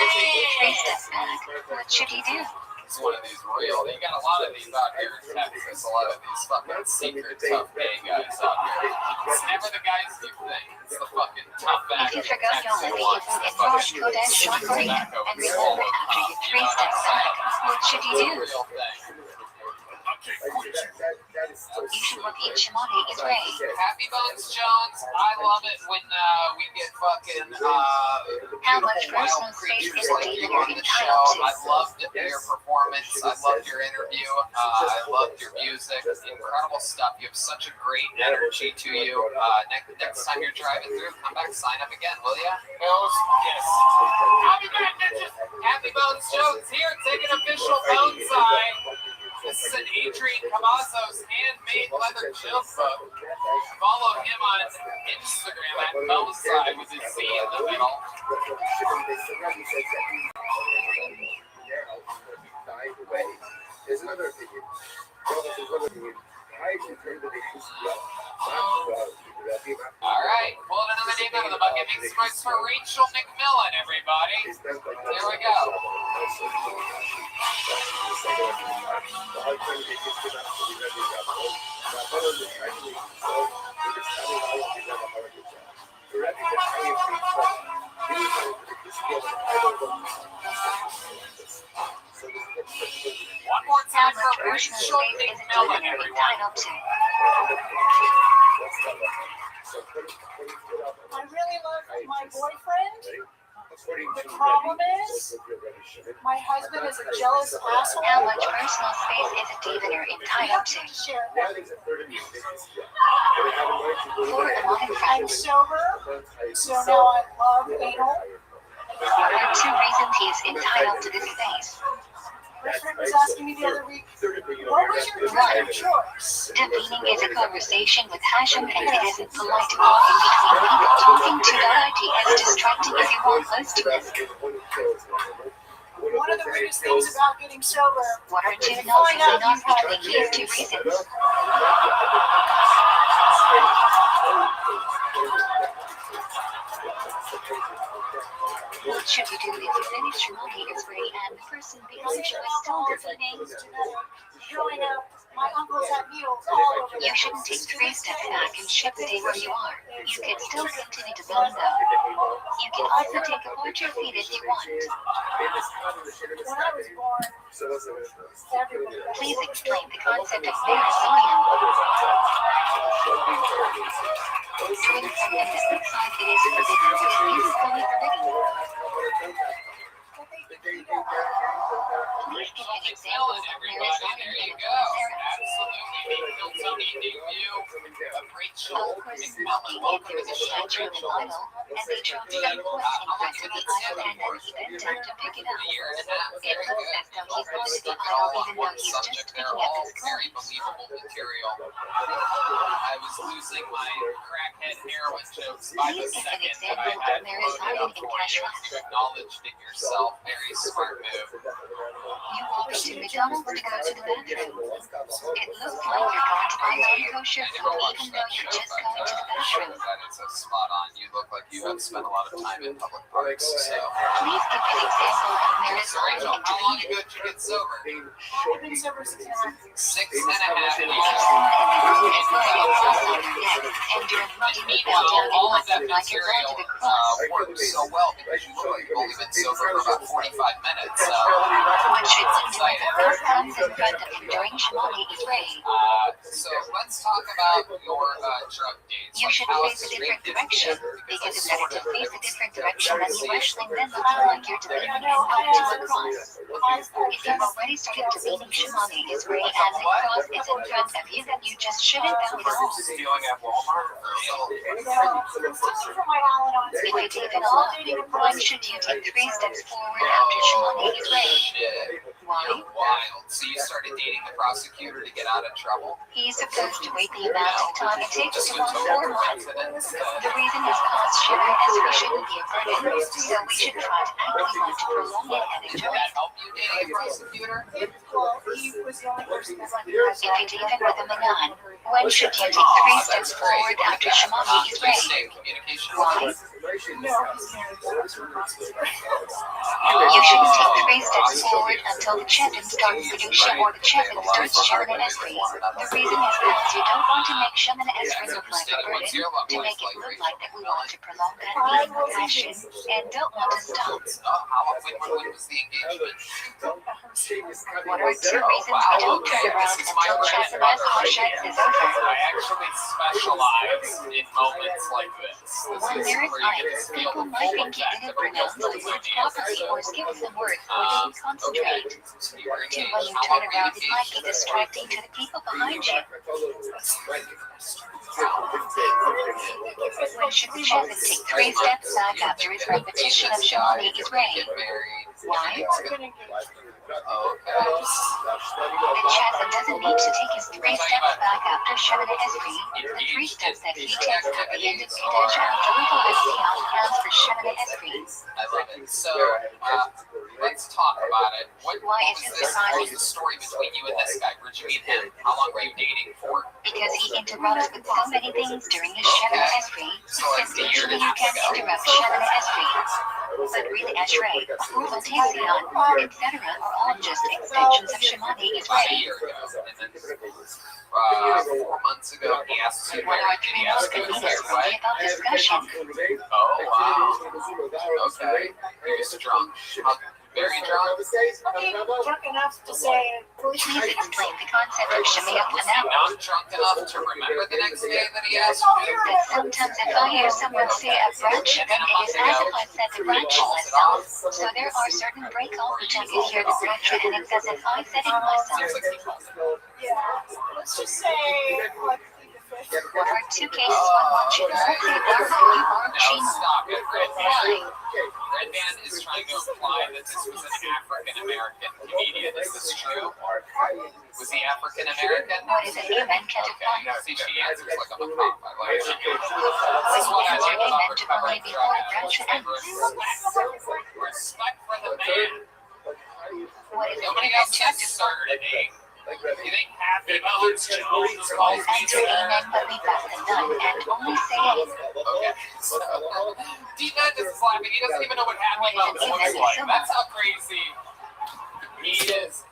three steps back, what should you do? It's one of these real. You got a lot of these out here in Texas. A lot of these fucking secret tough gay guys out here. It's never the guys you think. It's the fucking tough back. If you forgot your vehicle in Raj Kodesh, Shokari, and remember after you three steps back, what should you do? Real thing. You should look each money is raised. Happy Bones Jones, I love it when we get fucking How much wild personal space creatures is like it you you're on the show. entitled I to? loved your performance. I loved your interview. I loved your music. Incredible stuff. You have such a great energy to you. Next time you're driving through, come back, sign up again, will ya? Yes. Happy back, bitches. Happy Bones Jones here. Take an official bone sign. This is an Adrian Cavazos handmade leather jumper. Follow him on Instagram at Bonsai with his Z in the middle. There's another opinion. All right, pulling another name out of the bucket. Big strikes for Rachel McMillan, everybody. There we go. One more How time much for personal Rachel space is it McMillan, you're everyone. entitled to? I really love my boyfriend. The problem is, My husband is a jealous asshole. How much personal space is a deepener entitled to? Share. For a modern I'm friend, sober, so now I love anal. what are 2 reasons he is entitled to this space? My friend was asking me the other week, what was your drug of choice? Debating is a conversation with Hashem, and it isn't polite to walk in between people talking to .it as distracting as you walk close to it. One of the weirdest things about getting sober, What are 2 notes going on between these 2 reasons? What should you do if you finish your money is ready and the person behind you is still listening? growing up, my uncles had needles all over You their shouldn't take 3 steps back and ship stay where you are. You can still continue to build though. You can also take apart your feet if you want. When I was born, everybody got Please explain the concept of marathonian. Doing something that looks like it is forbidden is physically forbidden. Please give an example of marathonian There in you a go. Sarah. Absolutely. Tony debut of Rachel Of course, McMullen. walking Welcome to into the the show, statue of Rachel. Idol, and they dropped some coins in front of the idol, and then he bent down to pick it up. A year and a half. It Very looks good. as though he's going to the Stuck it idol all on even though one he's just subject. They're picking up all his very coins. believable material. I was losing my crackhead heroin jokes by the Please give an second, but example I of had loaded marathonian up in for cash you. class. You acknowledged it yourself. Very smart move. You walk into McDonald's to go to the bathroom. It looks like you're going to buy non-kosher I food never watched even though that you're show, just but going to the bathroom. that is a spot on. You look like you have spent a lot of time in public parks. So, Please give an example of so marathonian Rachel, how long intervene. ago did you get sober? I've been sober 6.5 years. 6.5 Give years. someone in the room a foot and cross on your neck, and you're You immediately need to bow know down all and of that look like you're going material to the cross. works so well because you look like you've only been sober for about 45 minutes. What should one do if a girl comes in front of him during Shemali Israel? So let's talk about your drug dates. You should face a different direction, because it's better to face a different direction than you wrestling then looking like you're debating and going to a cross. If you've already started debating Shemali Israel and the cross is in front of you, then you just shouldn't bow at all. Stealing at Walmart for real? From my Al-Anon. If you take an all, when should you take 3 steps forward after Shemali Israel? Shit. Why? You're wild. So you started dating the prosecutor to get out of trouble? He's supposed to wait the amount of time it takes Just to a run total 4 months. coincidence. The reason is cause Shemali Israel shouldn't be a burden, so we should try to actively want to prolong it and Did enjoy that it. help you dating a prosecutor? Well, he was the only person that If it's even with a Manan, when should you take 3 steps forward after Shemali Please Israel? stay in communication. Why? No, he's married to a prostitute. You shouldn't take 3 steps forward until the Chevin starts Kedusha or the Chevin starts Shemana Esri. The reason is because you don't want to make Shemana Esri look like a burden, to make it look like that we want to prolong that meeting with passion and don't want to stop. When was the engagement? What are 2 reasons we don't turn around until Chevin Esri is over? I actually specialize in moments like this. When there is ice, people might think you didn't pronounce the word properly or skip some words or didn't concentrate. To when you turn around, it might be distracting to the people behind you. When should the Chevin take 3 steps back after his repetition of Shemali Israel? Why? Okay. The Chevin doesn't need to take his 3 steps back after Shemana Esri. The 3 steps that he takes at the end of Kadesh after legal Esriyah counts for Shemana Esri. I love it. So, let's talk about it. What was the story between you and this guy? Where'd you meet him? How long were you dating for? Because he interrupts with so many things during his Shemana Esri, since usually you can't interrupt Shemana Esri. But really Esrei, Urva Tesian, etc. are all just extensions of Shemani About a Israel. year ago. And then 4 months ago, he asked you to When marry. our Did 3 he most ask you to convenient marry? Sunday about discussion, Oh, wow. Okay. He was drunk. Very drunk. I mean, drunk enough to say, Please explain the concept of Shemia Was he Panam. not drunk enough to remember the next day that he asked me? That sometimes if I hear someone say a branch, then it is as if I said the branch myself. So there are certain break off which I can hear the branch and it's as if I said it myself. Seems like he calls it. yeah, let's just say, like, the fish. What are two cases when one should not say bar you are No, Chima? stop it, Red Why? Man. Red Man is trying to imply that this was an African-American comedian. Is this true? Was he African-American? What is an amen Okay, catapult? no, see, she answers like I'm a cop. I like it. This When is what I you like answer about amen to recovering only drug before addicts. branch ends. Respect for the man. What is an Nobody amen else to has default? certainty. You think Happy Bones Jones calls me Answer amen but leave back the none and only say amen. Okay. So, D-Man is laughing. He doesn't even know what Happy Bones looks like. That's how crazy he is.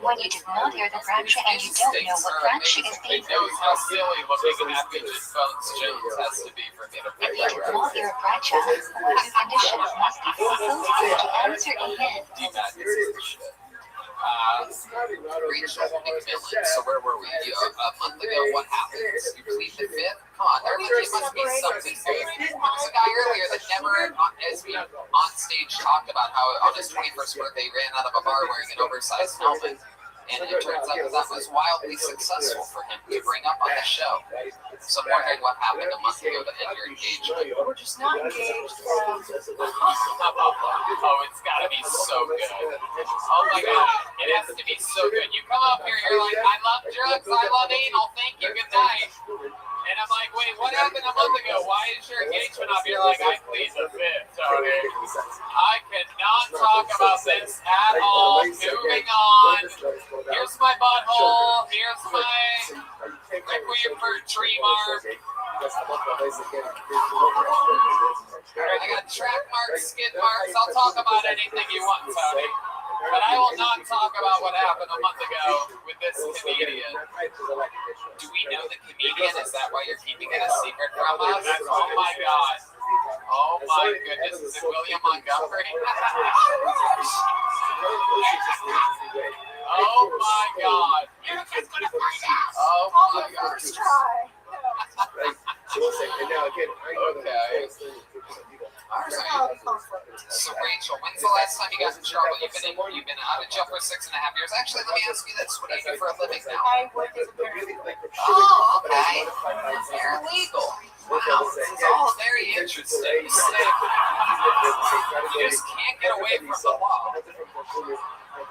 When you did not hear the branch and you don't know what branch is He being knows how silly looking Happy Bones Jones has to be for me to if you remember. did not hear a branch the conditions must be fulfilled for you to answer amen. D-Man is the shit. Rachel McMillan. So where were we? A month ago, what happened? You plead the fifth? Come on, there must be something good. There was a guy earlier that never, as we on stage, talked about how on his 21st birthday he ran out of a bar wearing an oversized helmet. And it turns out that was wildly successful for him to bring up on the show. So I'm wondering what happened a month ago to end your engagement. We're just not engaged. Oh, it's gotta be so good. Oh my god, it has to be so good. You come up here, you're like, I love drugs, I love anal, thank you, good night. And I'm like, wait, what happened a month ago? Why is your engagement up? You're like, I plead the fifth, Tony. I cannot talk about this at all. Moving on. Here's my butthole. Here's my requiem for a tree mark. I got track marks, skid marks. I'll talk about anything you want, Tony. But I will not talk about what happened a month ago with this comedian. Do we know the comedian? Is that why you're keeping it a secret from us? Oh my god. Oh my goodness. Is it William Montgomery? Oh my god. Oh my god. Okay. Alright. So Rachel, when's the last time you got in trouble? You've been out of jail for 6.5 years. Actually, let me ask you this: what do you do for a living now? I work as a paralegal. Oh, okay. Paralegal. Wow, this is all very interesting. You just can't get away from the law.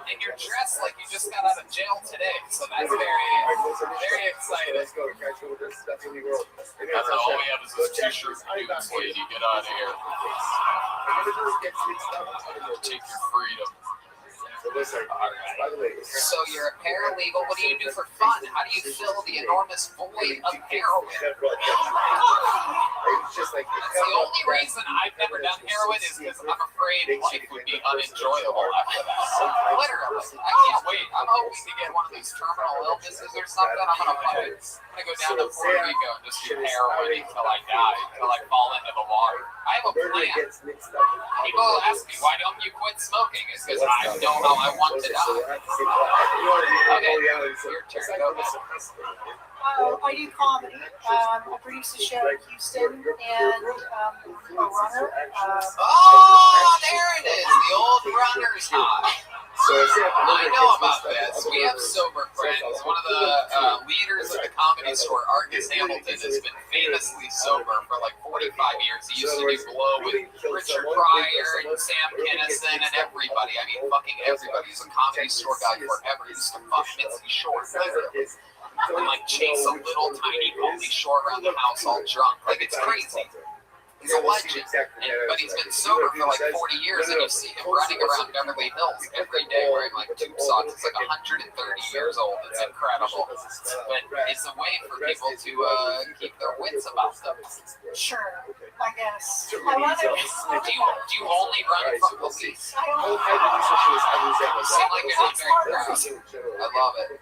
And you're dressed like you just got out of jail today, so that's very exciting. That's all we have is this t-shirt. Dudes, lady, get out of here. Take your freedom. So you're a paralegal. What do you do for fun? How do you fill the enormous void of heroin? That's the only reason I've never done heroin is because I'm afraid life would be unenjoyable after that. Literally, I can't wait. I'm hoping to get one of these terminal illnesses or something. I'm gonna go down to Puerto Rico and just do heroin until I die, until I fall into the water. I have a plan. People ask me, why don't you quit smoking? It's because I know how I want to die. Okay, your turn. Go ahead. I do comedy. I produce a show in Houston and a runner. Oh, there it is. The old runner's high. I know about this. We have sober friends. One of the leaders of the comedy store, Argus Hamilton, has been famously sober for like 45 years. He used to do Blow with Richard Pryor and Sam Kinison and everybody. I mean, fucking everybody. He's a comedy store guy forever. He used to fuck Mitzi Shore, literally. And like chase a little tiny pony Shore around the house all drunk. Like, it's crazy. He's a legend, but he's been sober for like 40 years, and you see him running around Beverly Hills every day wearing like tube socks. He's like 130 years old. It's incredible, but it's a way for people to keep their wits about them. Sure, I guess. I want to. Do you only run from police? I don't. You seem like you're not very proud. I love it.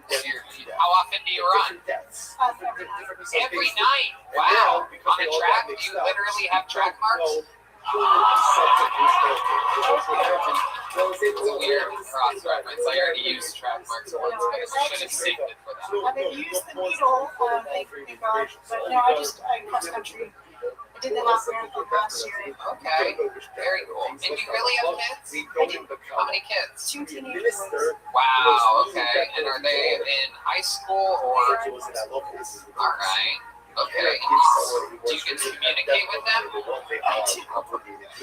How often do you run? Every night. Wow. On a track, do you literally have track marks? It's a weird cross-reference. I already used track marks once, but I should have saved it for that. I didn't use the needle, thank God, but no, I cross country. I did the half marathon last year. Okay, very cool. And you really have kids? I do. How many kids? 2 teenage boys. Wow, okay. And are they in high school or? All right. Okay. Do you get to communicate with them? I do.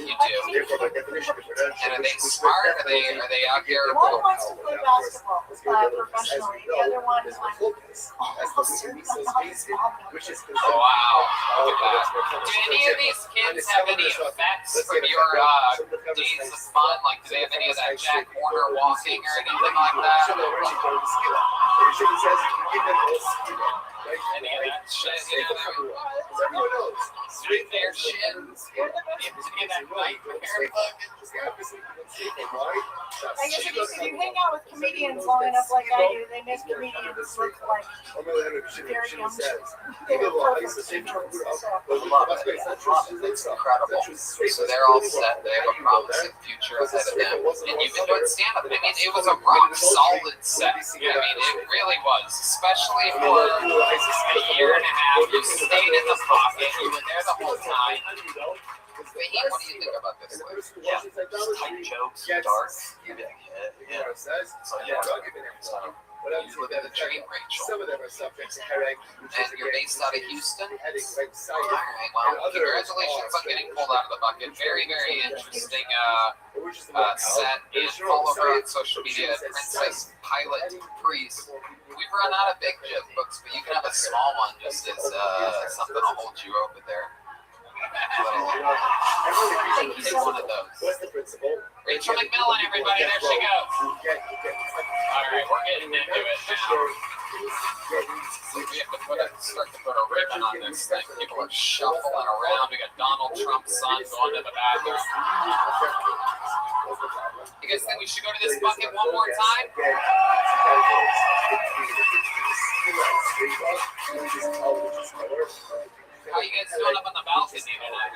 You do. And are they smart? Are they out here? One wants to play basketball professionally. The other one is like almost certain I'm not his mom. Oh, wow. Look at that. Do any of these kids have any effects from your days of fun? Like, do they have any of that Jack Warner walking or anything like that? Any of that shit? Straight there shins. Any of that nightmare I guess if you hang out with comedians long enough like I do, they make comedians look like very young children. They were perfect angels. It's incredible. So they're all set. They have a promising future ahead of them. And you've been doing stand-up. I mean, it was a rock-solid set. I mean, it really was. Especially for a year and a half. You stayed in the pocket. You were there the whole time. Wait, what do you think about this list? Yeah, just tight jokes, dark, yeah. So yeah, You live in the dream, Rachel. And you're based out of Houston? All right, well, congratulations on getting pulled out of the bucket. Very, very interesting set. And follow her on social media, Princess Pilot Priest. We've run out of big GIF books, but you can have a small one just as something to hold you over there. Take one of those. Rachel McMillan, everybody, there she goes. All right, we're getting into it now. We have to start to put a ribbon on this thing. People are shuffling around. We got Donald Trump's son going to the bathroom. You guys think we should go to this bucket one more time? How you guys doing up on the balcony tonight?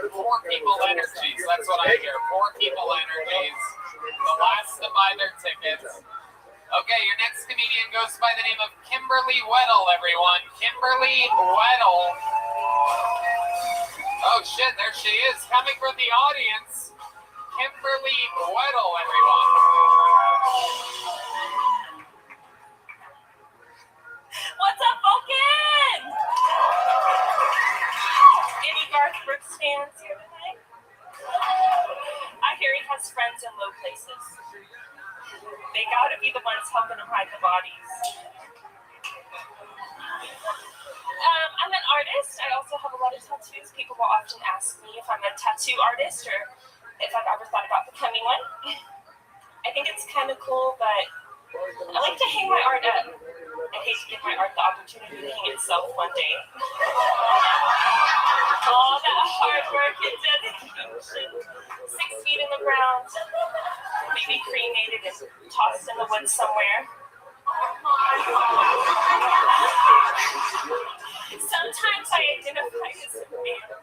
Poor people energies. That's what I hear. Poor people energies. The last to buy their tickets. Okay, your next comedian goes by the name of Kimberly Weddle, everyone. Kimberly Weddle. Oh shit, there she is, coming from the audience. Kimberly Weddle, everyone. What's up, Vulcan? Any Garth Brooks fans here tonight? I hear he has friends in low places. They gotta be the ones helping him hide the bodies. I'm an artist. I also have a lot of tattoos. People will often ask me if I'm a tattoo artist or if I've ever thought about becoming one. I think it's kind of cool, but I like to hang my art up. I hate to give my art the opportunity to hang itself one day. All that hard work and dedication. 6 feet in the ground, maybe cremated and tossed in the woods somewhere. Sometimes I identify as a man.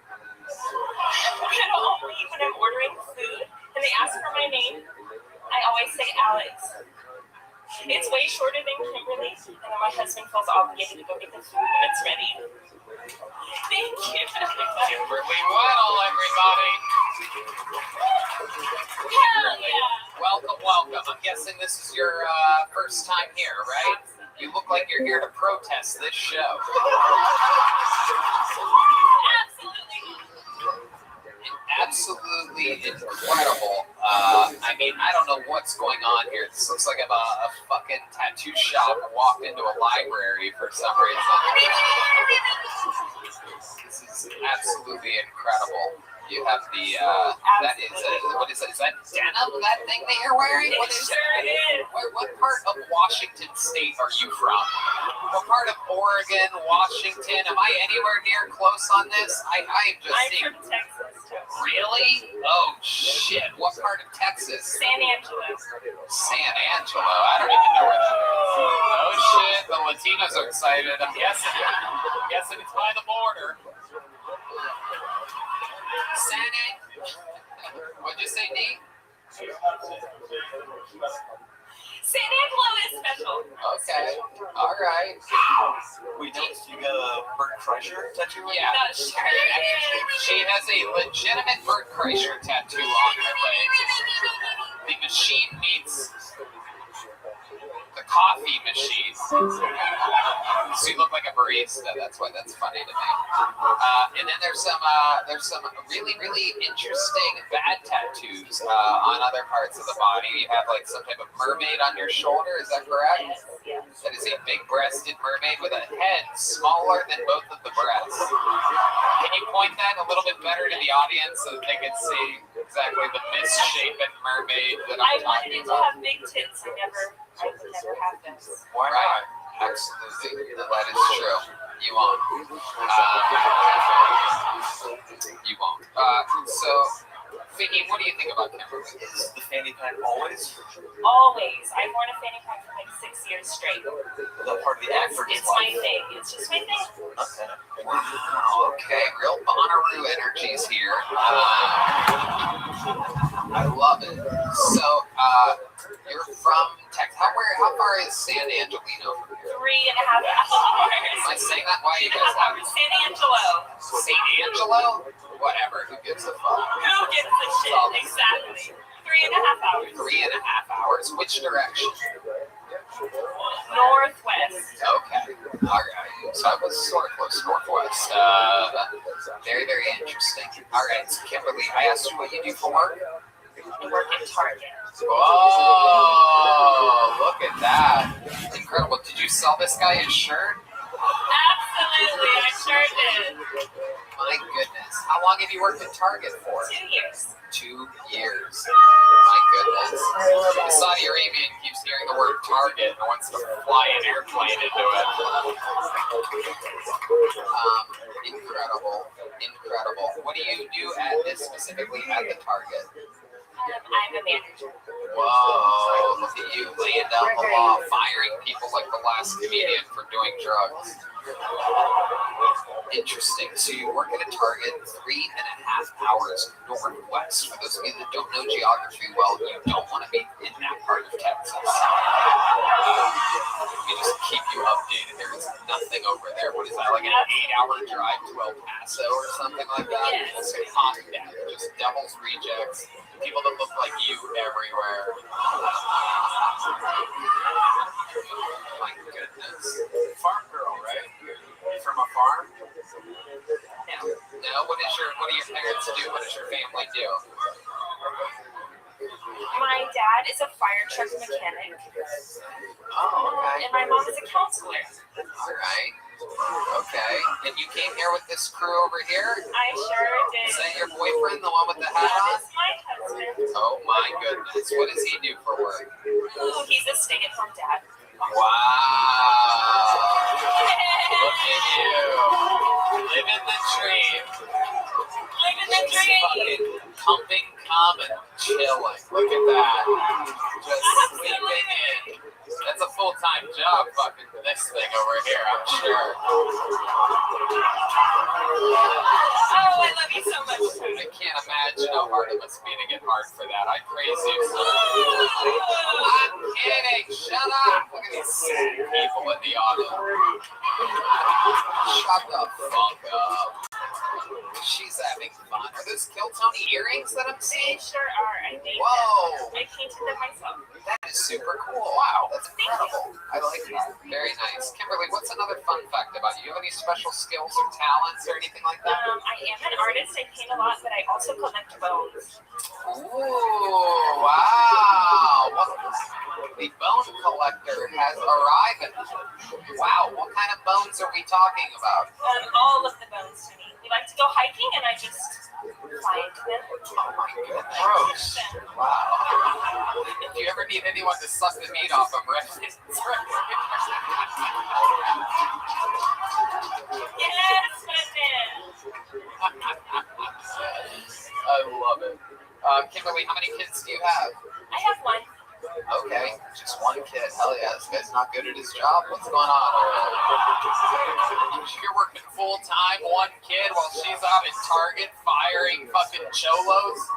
But only when I'm ordering food and they ask for my name, I always say Alex. It's way shorter than Kimberly, and then my husband feels obligated to go get the food when it's ready. Thank you. Kimberly Weddle, everybody. Hell yeah. Welcome, welcome. I'm guessing this is your first time here, right? You look like you're here to protest this show. Absolutely incredible. I mean, I don't know what's going on here. This looks like a fucking tattoo shop walked into a library for some reason. This is absolutely incredible. You have the, that is, what is it? Is that denim, that thing that you're wearing? What is it? What part of Washington State are you from? What part of Oregon, Washington? Am I anywhere near close on this? I'm just seeing. I'm from Texas, too. Really? Oh, shit. What part of Texas? San Angelo. San Angelo? I don't even know where that is. Oh, shit. The Latinos are excited. I'm guessing it's by the border. Senate. What'd you say, D? San Angelo is special. Okay. All right. We don't. You got a Bert Kreischer tattoo? Yeah. No, sure. She has a legitimate Bert Kreischer tattoo on her leg. The machine meets the coffee machine. So you look like a barista. That's why that's funny to me. And then there's some really, really interesting bad tattoos on other parts of the body. You have like some type of mermaid on your shoulder. Is that correct? Yes. That is a big-breasted mermaid with a head smaller than both of the breasts. Can you point that a little bit better to the audience so that they can see exactly the misshapen mermaid that I I'm wanted talking it to about? have big tits. I would never have those. Why not? Absolutely. That is true. You won't. You won't. So, Vicky, what do you think about Kimberly? Is the fanny pack always Always. I've worn a fanny pack for like 6 years straight. the part of the actor's It's my life? thing. It's just my thing. Okay. Wow. Okay. Real Bonnaroo energies here. I love it. So, you're from Texas. How far is San Angelino from here? 3.5 Am hours. I saying that? Why you guys have San Angelo. St. Angelo? Whatever. Who gives a fuck? Who gives a shit? Exactly. 3.5 hours. 3.5 hours. Which direction? Northwest. Okay. All right. So I was sort of close northwest. Very, very interesting. All right. So Kimberly, I asked you what you do for work. I work at Target. Oh, look at that. Incredible. Did you sell this guy his shirt? Absolutely. I sure did. My goodness. How long have you worked at Target for? 2 years. 2 years. My goodness. The Saudi Arabian keeps hearing the word Target and wants to fly an airplane into it. Incredible. Incredible. What do you do at this specifically at the Target? I'm a manager. Whoa, look at you laying down the law, firing people like the last comedian for doing drugs. Interesting. So you work at a Target 3.5 hours northwest. For those of you that don't know geography well, you don't want to be in that part of Texas. We just keep you updated. There is nothing over there. What is that, like an 8-hour drive to El Paso or something like that? Yes. It's hot down. Just devil's rejects. People that look like you everywhere. My goodness. Farm girl, right? You from a farm? No. No? What do your parents do? What does your family do? My dad is a fire truck mechanic. Oh, okay. And my mom is a counselor. All right. Okay. And you came here with this crew over here? I sure did. Is that your boyfriend, the one with the hat That on? is my husband. Oh my goodness. What does he do for work? Ooh, he's a stay-at-home dad. Wow. Look at you. Living the dream. Living the dream. Fucking pumping cum and chilling. Look at that. Just sleeping in. That's a full-time job, fucking this thing over here, I'm sure. Oh, I love you so much. I can't imagine how hard it must be to get hard for that. I praise you so much. I'm kidding. Shut up. Look at these sick people in the auto. Shut the fuck up. She's having fun. Are those Kill Tony earrings that I'm They seeing? sure are. I made Whoa. them. I painted them myself. That is super cool. Wow, that's incredible. I like that. Very nice. Kimberly, what's another fun fact about you? Do you have any special skills or talents or anything like that? I am an artist. I paint a lot, but I also collect bones. Ooh, wow. The bone collector has arrived. Wow, what kind of bones are we talking about? All of the bones to me. We like to go hiking, and I just find them. Oh my goodness. Gross. Wow. If you ever need anyone to suck the meat off of, right? Yes, I love it. Kimberly, how many kids do you have? I have one. Okay, just one kid. Hell yeah, this guy's not good at his job. What's going on? You're working full time, one kid, while she's out at Target firing fucking cholos?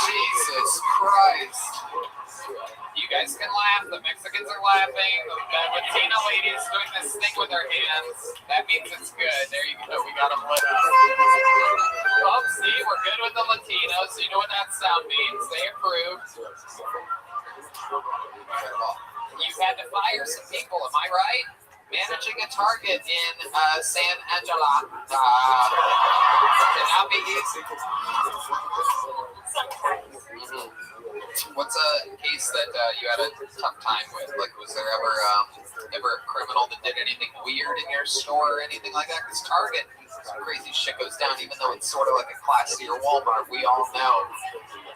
Jesus Christ. You guys can laugh. The Mexicans are laughing. The Latina lady is doing this thing with her hands. That means it's good. There you go. We got them lit up. Oh, see, we're good with the Latinos. You know what that sound means. They approved. You've had to fire some people, am I right? Managing a Target in San Angela cannot be easy. Sometimes. What's a case that you had a tough time with? Like, was there ever a criminal that did anything weird in your store or anything like that? Because Target, some crazy shit goes down, even though it's sort of like a classier Walmart. We all know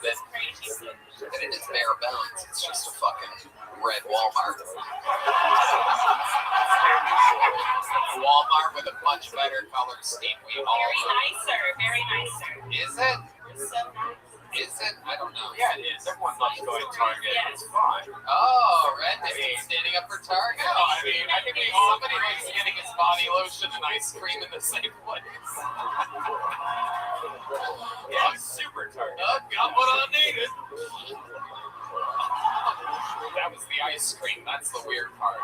that it is bare bones. It's just a fucking red Walmart. Walmart with a much better color scheme. We all Very nicer. Is it? It's so nice. Is it? I don't know. Yeah, it is. Everyone loves going to Target. Yeah. It's fun. Oh, Red is standing up for Target. No, I mean, I think somebody likes getting his body lotion and ice cream in the same place. Yeah, super Target. Oh, got what I needed. That was the ice cream. That's the weird part.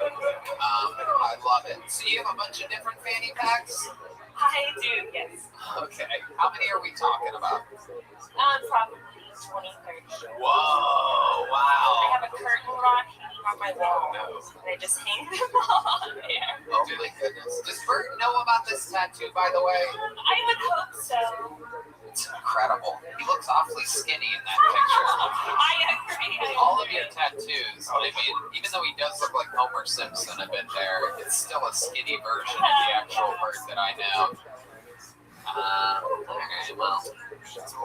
I love it. So you have a bunch of different fanny packs? I do, yes. Okay. How many are we talking about? Probably 20, 30. Whoa, I wow. have a curtain rod hanging on my wall, and I just hang them on there. Oh my goodness. Does Bert know about this tattoo, by the way? I would hope so. It's incredible. He looks awfully skinny in that picture. I agree. All of your tattoos, I mean, even though he does look like Homer Simpson a bit there, it's still a skinny version of the actual Bert that I know. Okay, well,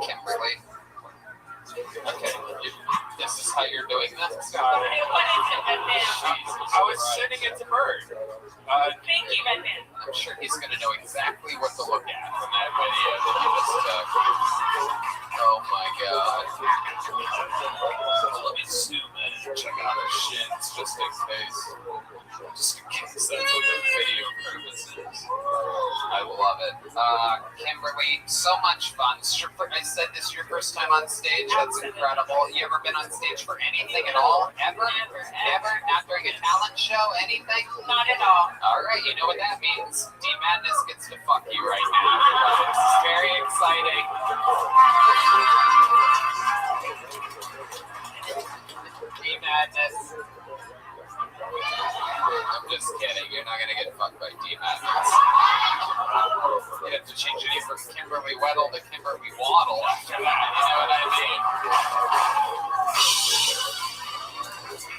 Kimberly. Okay, this is how you're doing this? What is it, Batman? I was sending it to Bird. Thank you, Batman. I'm sure he's going to know exactly what to look at from that video that you just took. Oh my god. Let me zoom in and check out her shins just in case. Just in case that's what the video purposes. I love it. Kimberly, so much fun. I said this is your first time on stage. That's incredible. You ever been on stage for anything at all? Ever? Never? Not during a talent show? Anything? Not at all. All right, you know what that means. D-Madness gets to fuck you right now. This is very exciting. D-Madness. I'm just kidding. You're not going to get fucked by D-Madness. You have to change your name from Kimberly Weddle to Kimberly Waddle after that. You know what I mean?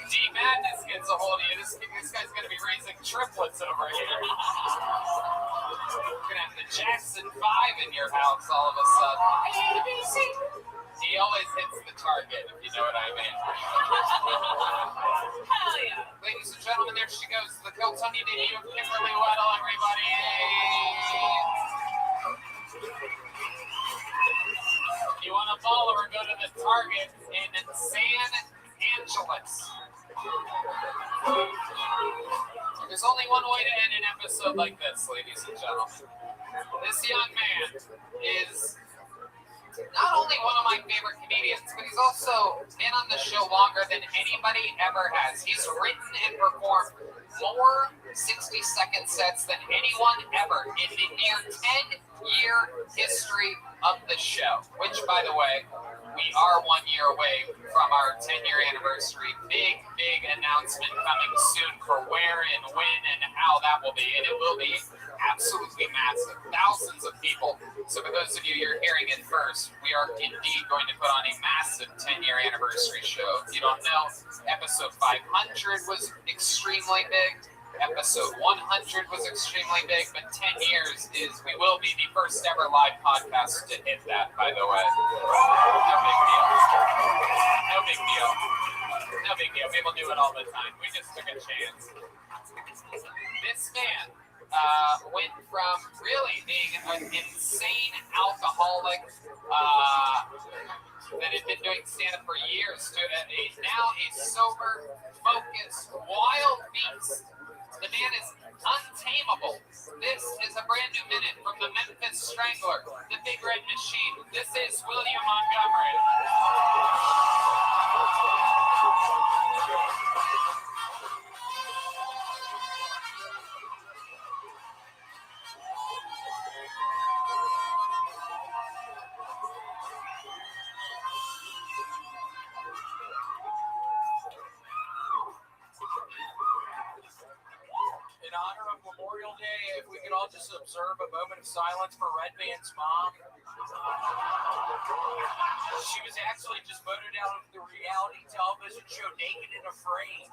D-Madness gets a hold of you. This guy's going to be raising triplets over here. You're going to have the Jackson 5 in your house all of a sudden. He always hits the target, if you know what I mean. Hell yeah. Ladies and gentlemen, there she goes. The Kiltony debut of Kimberly Weddle, everybody. If you want to follow her, go to the Target in San Angeles. There's only one way to end an episode like this, ladies and gentlemen. This young man is not only one of my favorite comedians, but he's also been on the show longer than anybody ever has. He's written and performed more 60-second sets than anyone ever in the near 10-year history of the show, which, by the way, we are 1 year away from our 10-year anniversary. Big announcement coming soon for where and when and how that will be, and it will be absolutely massive. Thousands of people. So for those of you who are hearing it first, we are indeed going to put on a massive 10-year anniversary show. If you don't know, episode 500 was extremely big. Episode 100 was extremely big, but 10 years is, we will be the first ever live podcast to hit that, by the way. No big deal. No big deal. No big deal. People do it all the time. We just took a chance. This man went from really being an insane alcoholic, that had been doing stand-up for years to now a sober, focused, wild beast. The man is untamable. This is a brand new minute from the Memphis Strangler, the Big Red Machine. This is William Montgomery. In honor of Memorial Day, if we could all just observe a moment of silence for Redman's mom. She was actually just voted out of the reality television show Naked and Afraid.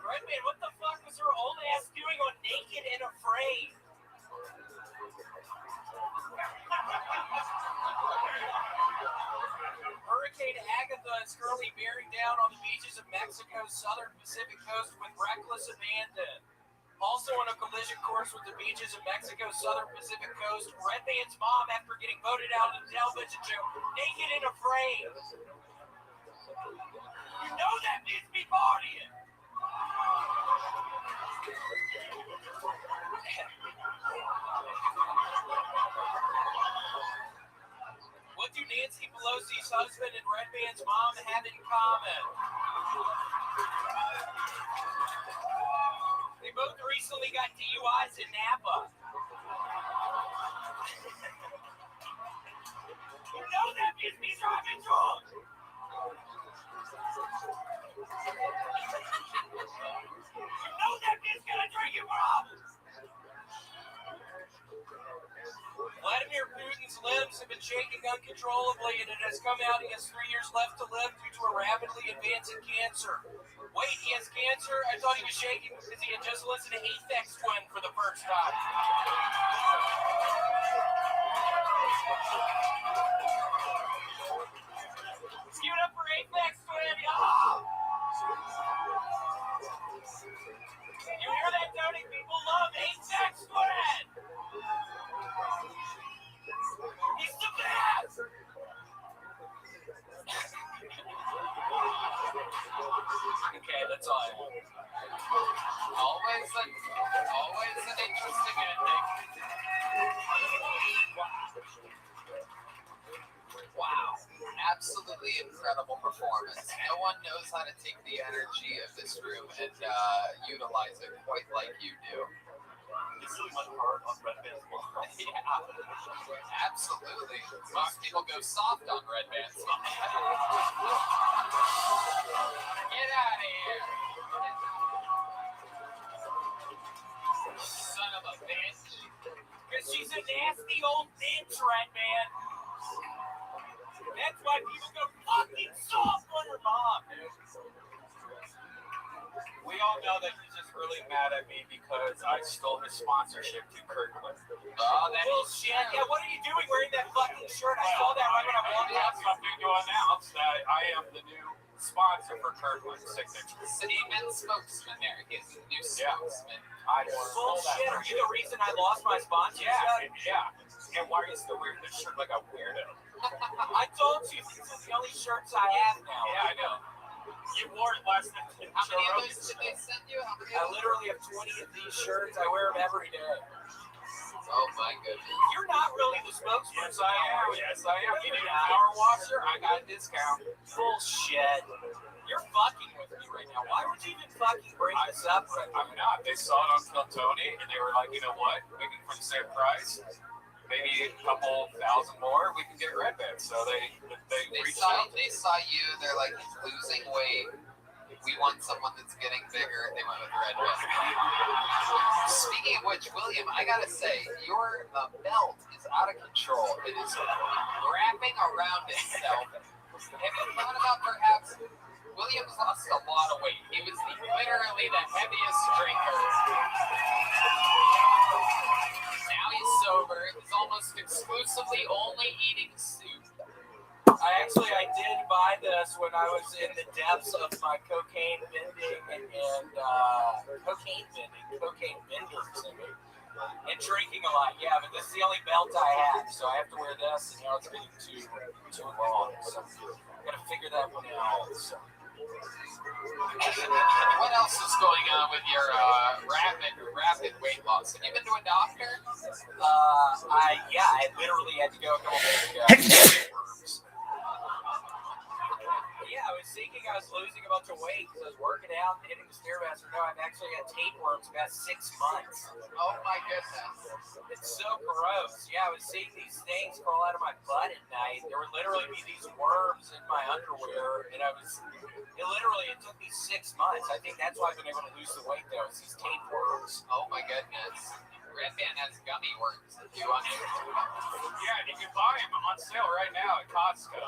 Redman, what the fuck was her old ass doing on Naked and Afraid? Hurricane Agatha is currently bearing down on the beaches of Mexico's southern Pacific coast with reckless abandon. Also on a collision course with the beaches of Mexico's southern Pacific coast, Redman's mom after getting voted out of the television show Naked and Afraid. You know that means me partying. What do Nancy Pelosi's husband and Redman's mom have in common? They both recently got DUIs in Napa. You know that means me driving drunk. You know that means gonna drink your problems. Vladimir Putin's limbs have been shaking uncontrollably, and it has come out he has 3 years left to live due to a rapidly advancing cancer. Wait, he has cancer? I thought he was shaking because he had just listened to Aphex Twin for the first time. Let's give it up for Aphex Twin. Oh! You hear that, Tony? People love Aphex Twin. He's the best! Okay, that's all I want. Always an interesting ending. Wow. Absolutely incredible performance. No one knows how to take the energy of this room and utilize it quite like you do. This is my heart on Redman's mom. Yeah, absolutely. Most people go soft on Redman's mom. Get out of here. Son of a bitch. Because she's a nasty old bitch, Redman. That's why people go fucking soft on her mom, dude. We all know that he's just really mad at me because I stole his sponsorship to Kirkland. Oh, that is Bullshit. Yeah, what are you doing wearing that fucking shirt? I saw that right when I walked I out. have something to announce that I am the new sponsor for Kirkland Signature. Statement spokesman there. He's the new spokesman. I stole that. Bullshit. Are you the reason I lost my sponsorship? Yeah. And why are you still wearing this shirt like a weirdo? I told you, these are the only shirts I have now. Yeah, I know. You wore it last night. How many of those did they send you? How many I of those? literally have 20 of these shirts. I wear them every day. Oh my goodness. You're not really the spokesman. Yes, I am. Yes, I am. You need a power washer? I got a discount. Bullshit. You're fucking with me right now. Why would you even fucking bring this up? I'm not. They saw it on Kill Tony, and they were like, you know what? Maybe for the same price, maybe a couple thousand more, we can get Redman. So they reached out. They saw you. They're like, he's losing weight. We want someone that's getting bigger. They went with Redman. Speaking of which, William, I gotta say, your belt is out of control. It is wrapping around itself. Have you thought about perhaps Williams lost a lot of weight? He was literally the heaviest drinker. Now he's sober. He's almost exclusively only eating soup. I did buy this when I was in the depths of my cocaine bending and cocaine benders. And drinking a lot, yeah, but this is the only belt I have, so I have to wear this, and now it's getting too long. So I gotta figure that one out. So. What else is going on with your rapid weight loss? Have you been to a doctor? I literally had to go a couple days ago. Yeah, I was thinking I was losing a bunch of weight because I was working out and hitting the Stairmaster. No, I've actually had tapeworms about 6 months. Oh my goodness. It's so gross. Yeah, I was seeing these things crawl out of my butt at night. There would literally be these worms in my underwear, and it took me 6 months. I think that's why I've been able to lose the weight, though. It's these tapeworms. Oh my goodness. Red Band has gummy worms. Do you want to? Yeah, you can buy them on sale right now at Costco.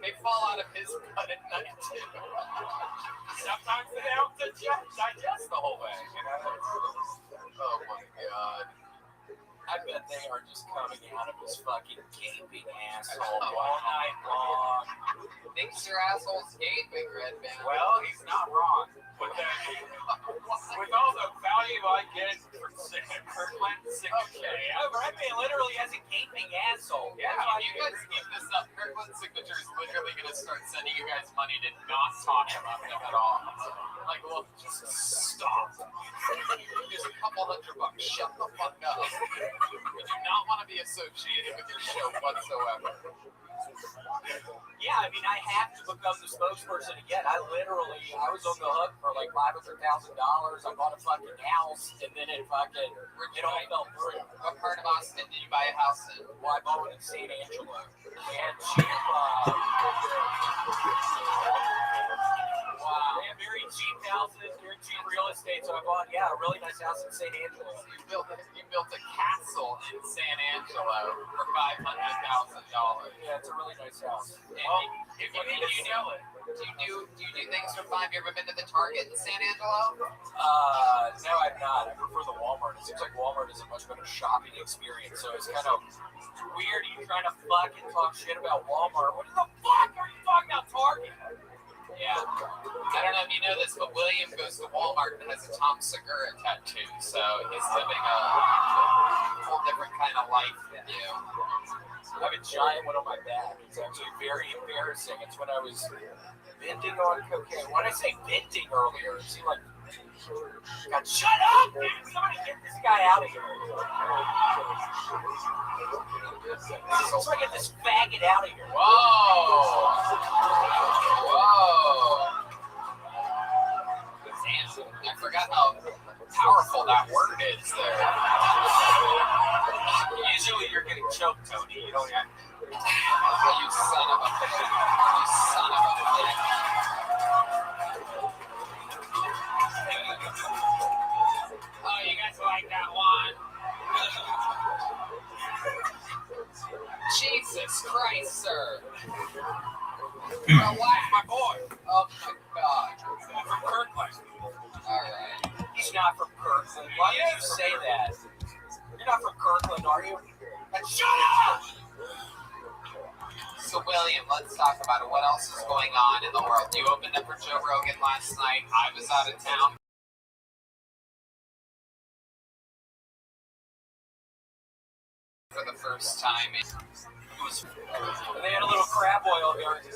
They fall out of his butt at night too. Sometimes they don't digest the whole way, you know? Oh my god. I bet they are just coming out of his fucking gaping asshole all night long. Thinks your asshole's gaping, Red Band. Well, he's not wrong. With all the value I get from Kirkland Signature. Red Man literally has a gaping asshole. Yeah, if you guys keep this up, Kirkland Signature is literally going to start sending you guys money to not talk about them at all. Like, well, just stop. There's a couple $100. Shut the fuck up. We do not want to be associated with your show whatsoever. Yeah, I mean, I have to become the spokesperson again. I was on the hook for like $500,000. I bought a fucking house, and then it all fell through. What part of Austin did you buy a house in? Well, I bought one in San Angelo. And cheap, wow. They have very cheap houses, very cheap real estate. So I bought, a really nice house in San Angelo. So you built a castle in San Angelo for $500,000. Yeah, it's a really nice house. Well, if you need to sell it, do you do things for $5? You ever been to the Target in San Angelo? No, I've not. I prefer the Walmart. It seems like Walmart is a much better shopping experience. So it's kind of weird you trying to fucking talk shit about Walmart. What the fuck are you talking about Target? Yeah. I don't know if you know this, but William goes to Walmart and has a Tom Segura tattoo. So he's living a whole different kind of life than you. I have a giant one on my back. It's actually very embarrassing. It's when I was venting on cocaine. When I say venting earlier, it seemed like, God, shut up, dude! Somebody get this guy out of here. So I get this faggot out of here. Whoa! Damn, I forgot how powerful that word is there. Usually you're getting choked, Tony. You don't have to. You son of a bitch. You son of a bitch. Oh, you guys like that one? Jesus Christ, sir. Relax, my boy. Oh my God. He's from Kirkland. Alright. He's not from Kirkland. Why did you say that? You're not from Kirkland, are you? And shut up! So, William, let's talk about it. What else is going on in the world? You opened up for Joe Rogan last night. I was out of town. For the first time. They had a little crab oil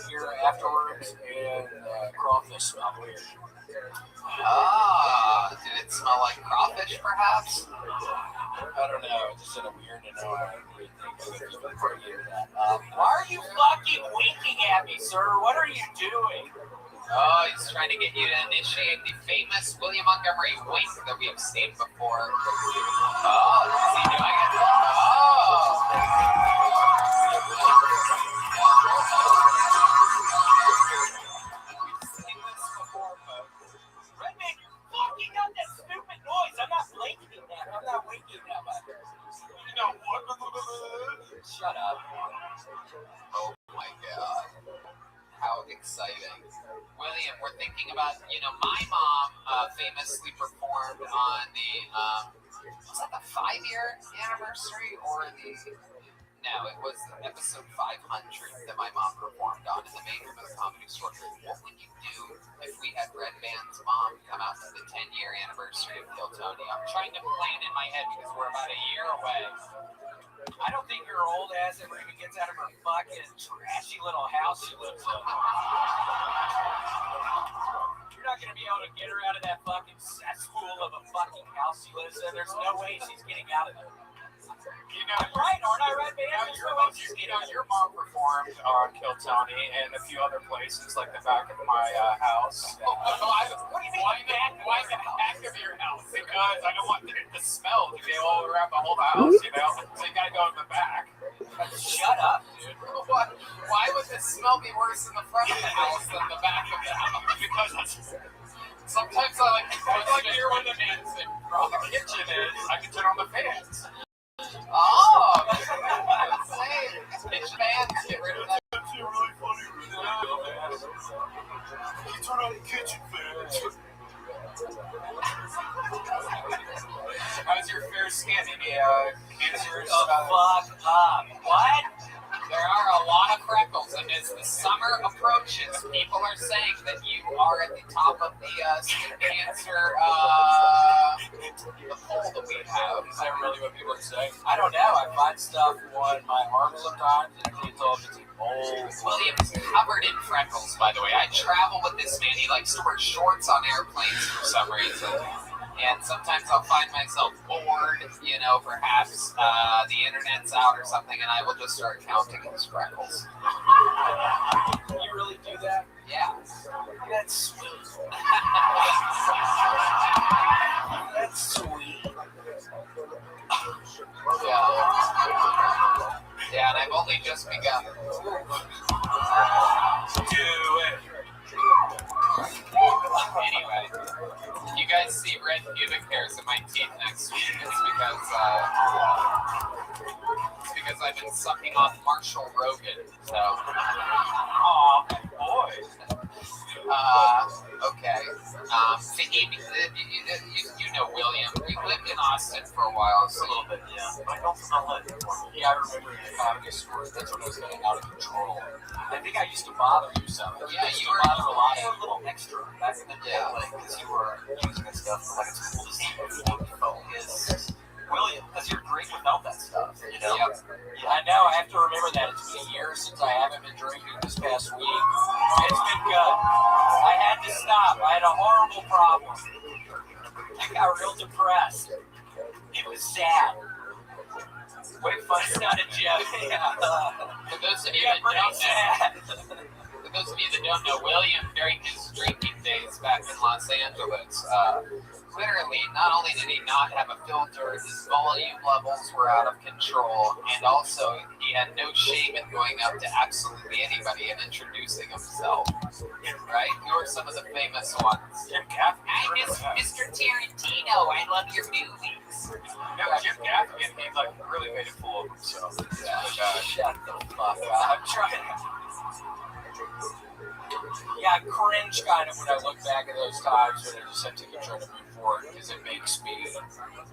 here afterwards, and crawfish smelled weird. Ah, did it smell like crawfish, perhaps? I don't know. It just had a weird and weird thing. Why are you fucking winking at me, sir? What are you doing? Oh, he's trying to get you to initiate the famous William Montgomery wink that we've seen before. Oh, is he doing it? Oh! We've seen this before, folks. Redman, you're fucking out that stupid noise. I'm not blinking that. I'm not winking that much. You know what? Shut up. Oh my God. How exciting. William, we're thinking about, my mom famously performed on the, was that the 5-year anniversary or the No, it was episode 500 that my mom performed on in the main room of the Comedy Store. What would you do if we had Red Band's mom come out to the 10-year anniversary of Kill Tony? I'm trying to plan in my head because we're about a year away. I don't think her old ass ever even gets out of her fucking trashy little house she lives in. You're not gonna be able to get her out of that fucking cesspool of a fucking house she lives in. There's no way she's getting out of it. You know, I'm right, aren't I, Red Band? your mom performed on Kill Tony and a few other places, like the back of my house. What do you mean? Why the back of your house? Because I don't want the smell to be all around the whole house, you know? So you gotta go in the back. Shut up, dude. Why would the smell be worse in the front of the house than the back of the house? Because sometimes I like to hear where the kitchen is. I can turn on the fans. Oh, it's fans. Get rid of that. That's really funny. You turn on the kitchen fans. How's your fair skin? Any cancers? Fuck up. What? There are a lot of freckles, and as the summer approaches, people are saying that you are at the top of the skin cancer the poll that we have. Is that really what people are saying? I don't know. I find stuff on my arm sometimes, and it's all just old. William's covered in freckles, by the way. I travel with this man. He likes to wear shorts on airplanes for some reason. And sometimes I'll find myself bored, you know, perhaps the internet's out or something, and I will just start counting his freckles. You really do that? Yeah. That's sweet. That's sweet. Yeah, and I've only just begun. Do it. Anyway, you guys see red pubic hairs in my teeth next week. It's because I've been sucking off Marshall Rogan. So, Aw, boy. okay. You know William. He lived in Austin for a while. A little bit, yeah. I don't smell it. Yeah, I remember the Comedy Store. That's when it was getting out of control. I think I used to bother you some. Yeah, you were bother a lot. You were a little extra back in the day, Yeah. like, because you were using that stuff for, like, it's cool to see you focus. William, because you're great without that stuff, you know? Yep. Yeah, I know. I have to remember that. It's been a year since I haven't been drinking this past week. It's been good. I had to stop. I had a horrible problem. I got real depressed. It was sad. Wait, fun. It's not a joke. Yeah. For those of you Yeah, that pretty don't know, sad. for those of you that don't know, William during his drinking days back in Los Angeles, literally, not only did he not have a filter, his volume levels were out of control, and also he had no shame in going up to absolutely anybody and introducing himself. Right? You were some of the famous ones. Jim Gaffigan. I'm Mr. Tarantino. I love your movies. No, Jim Gaffigan, he like really made a fool of himself. Shut the fuck up. I'm trying to... Yeah, I cringe kind of when I look back at those times when I just have to keep trying to move forward because it makes me...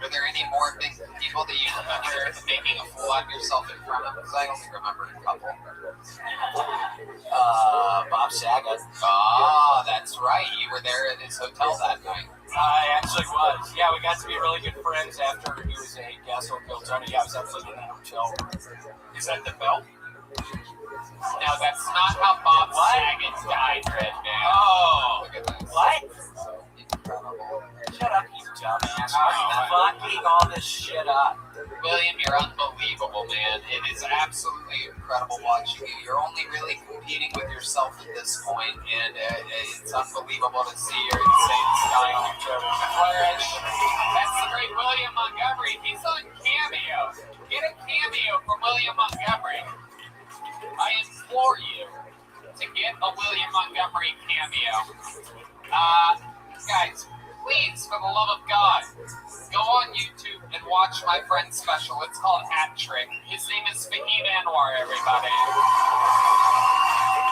Were there any more big people that you remember making a fool out of yourself in front of? Because I only remember a couple. Bob Saget. Oh, that's right. You were there at his hotel that night. I actually was. Yeah, we got to be really good friends after he was a guest on Kill Tony. Yeah, I was actually in that hotel. Is that the belt? No, that's not how Bob Saget died, Red Man. Oh. Look at this. What? Incredible. Shut up, you dumbass. I'm fucking all this shit up. William, you're unbelievable, man. It is absolutely incredible watching you. You're only really competing with yourself at this point, and it's unbelievable to see your insane style. Flourish. That's the great William Montgomery. He's on Cameo. Get a cameo from William Montgomery. I implore you to get a William Montgomery cameo. Guys, please, for the love of God, go on YouTube and watch my friend's special. It's called Hat Trick. His name is Fahim Anwar, everybody.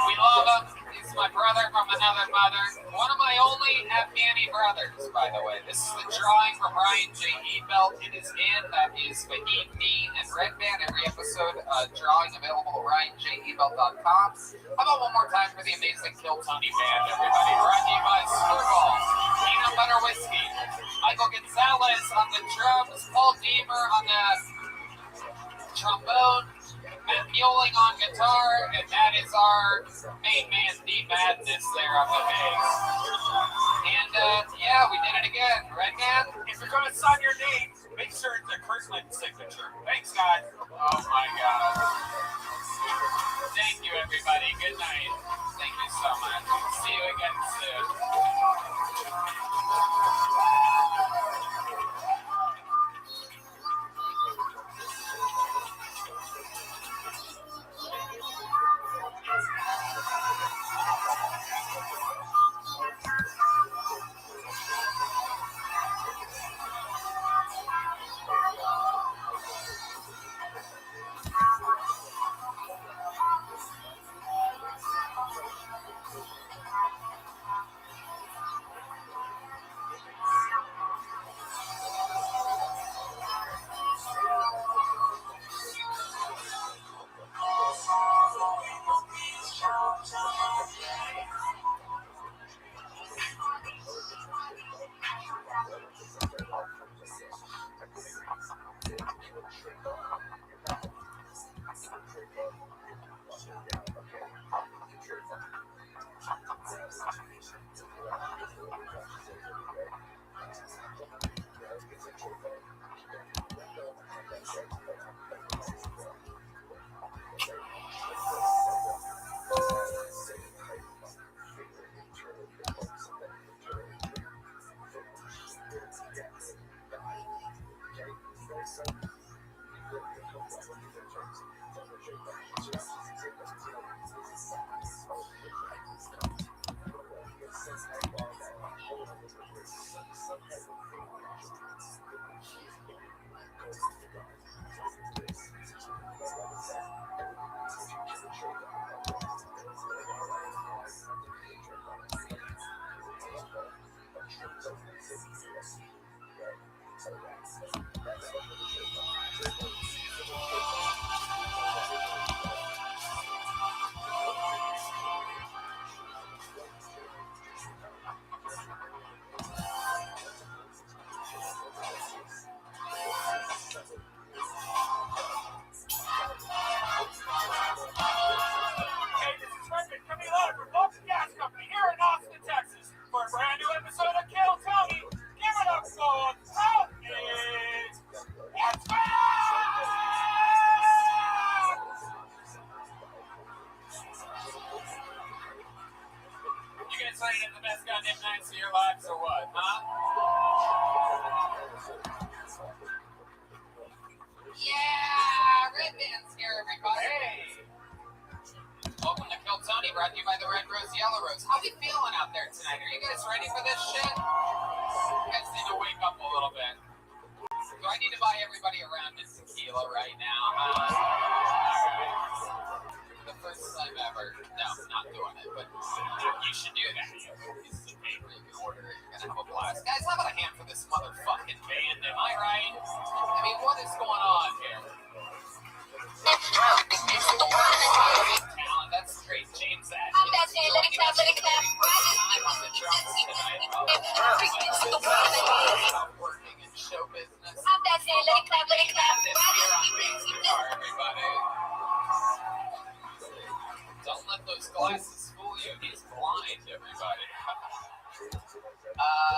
We love him. He's my brother from another mother. One of my only Afghani brothers, by the way. This is the drawing from Ryan J. Ebelt. It is in. That is Fahim D and Red Band. Every episode, drawing available at RyanJEbelt.com. How about one more time for the amazing Kill Tony Band, everybody? Brought to you by Squirtle, Peanut Butter Whiskey, Michael Gonzalez on the drums, Paul Deemer on the trombone, Matt Mueling on guitar, and that is our main man, D Madness, there on the bass. And, yeah, we did it again. Red Man? If you're going to sign your name, make sure it's a Kirkland signature. Thanks, guys. Oh, my God. Thank you, everybody. Good night. Thank you so much. See you again soon.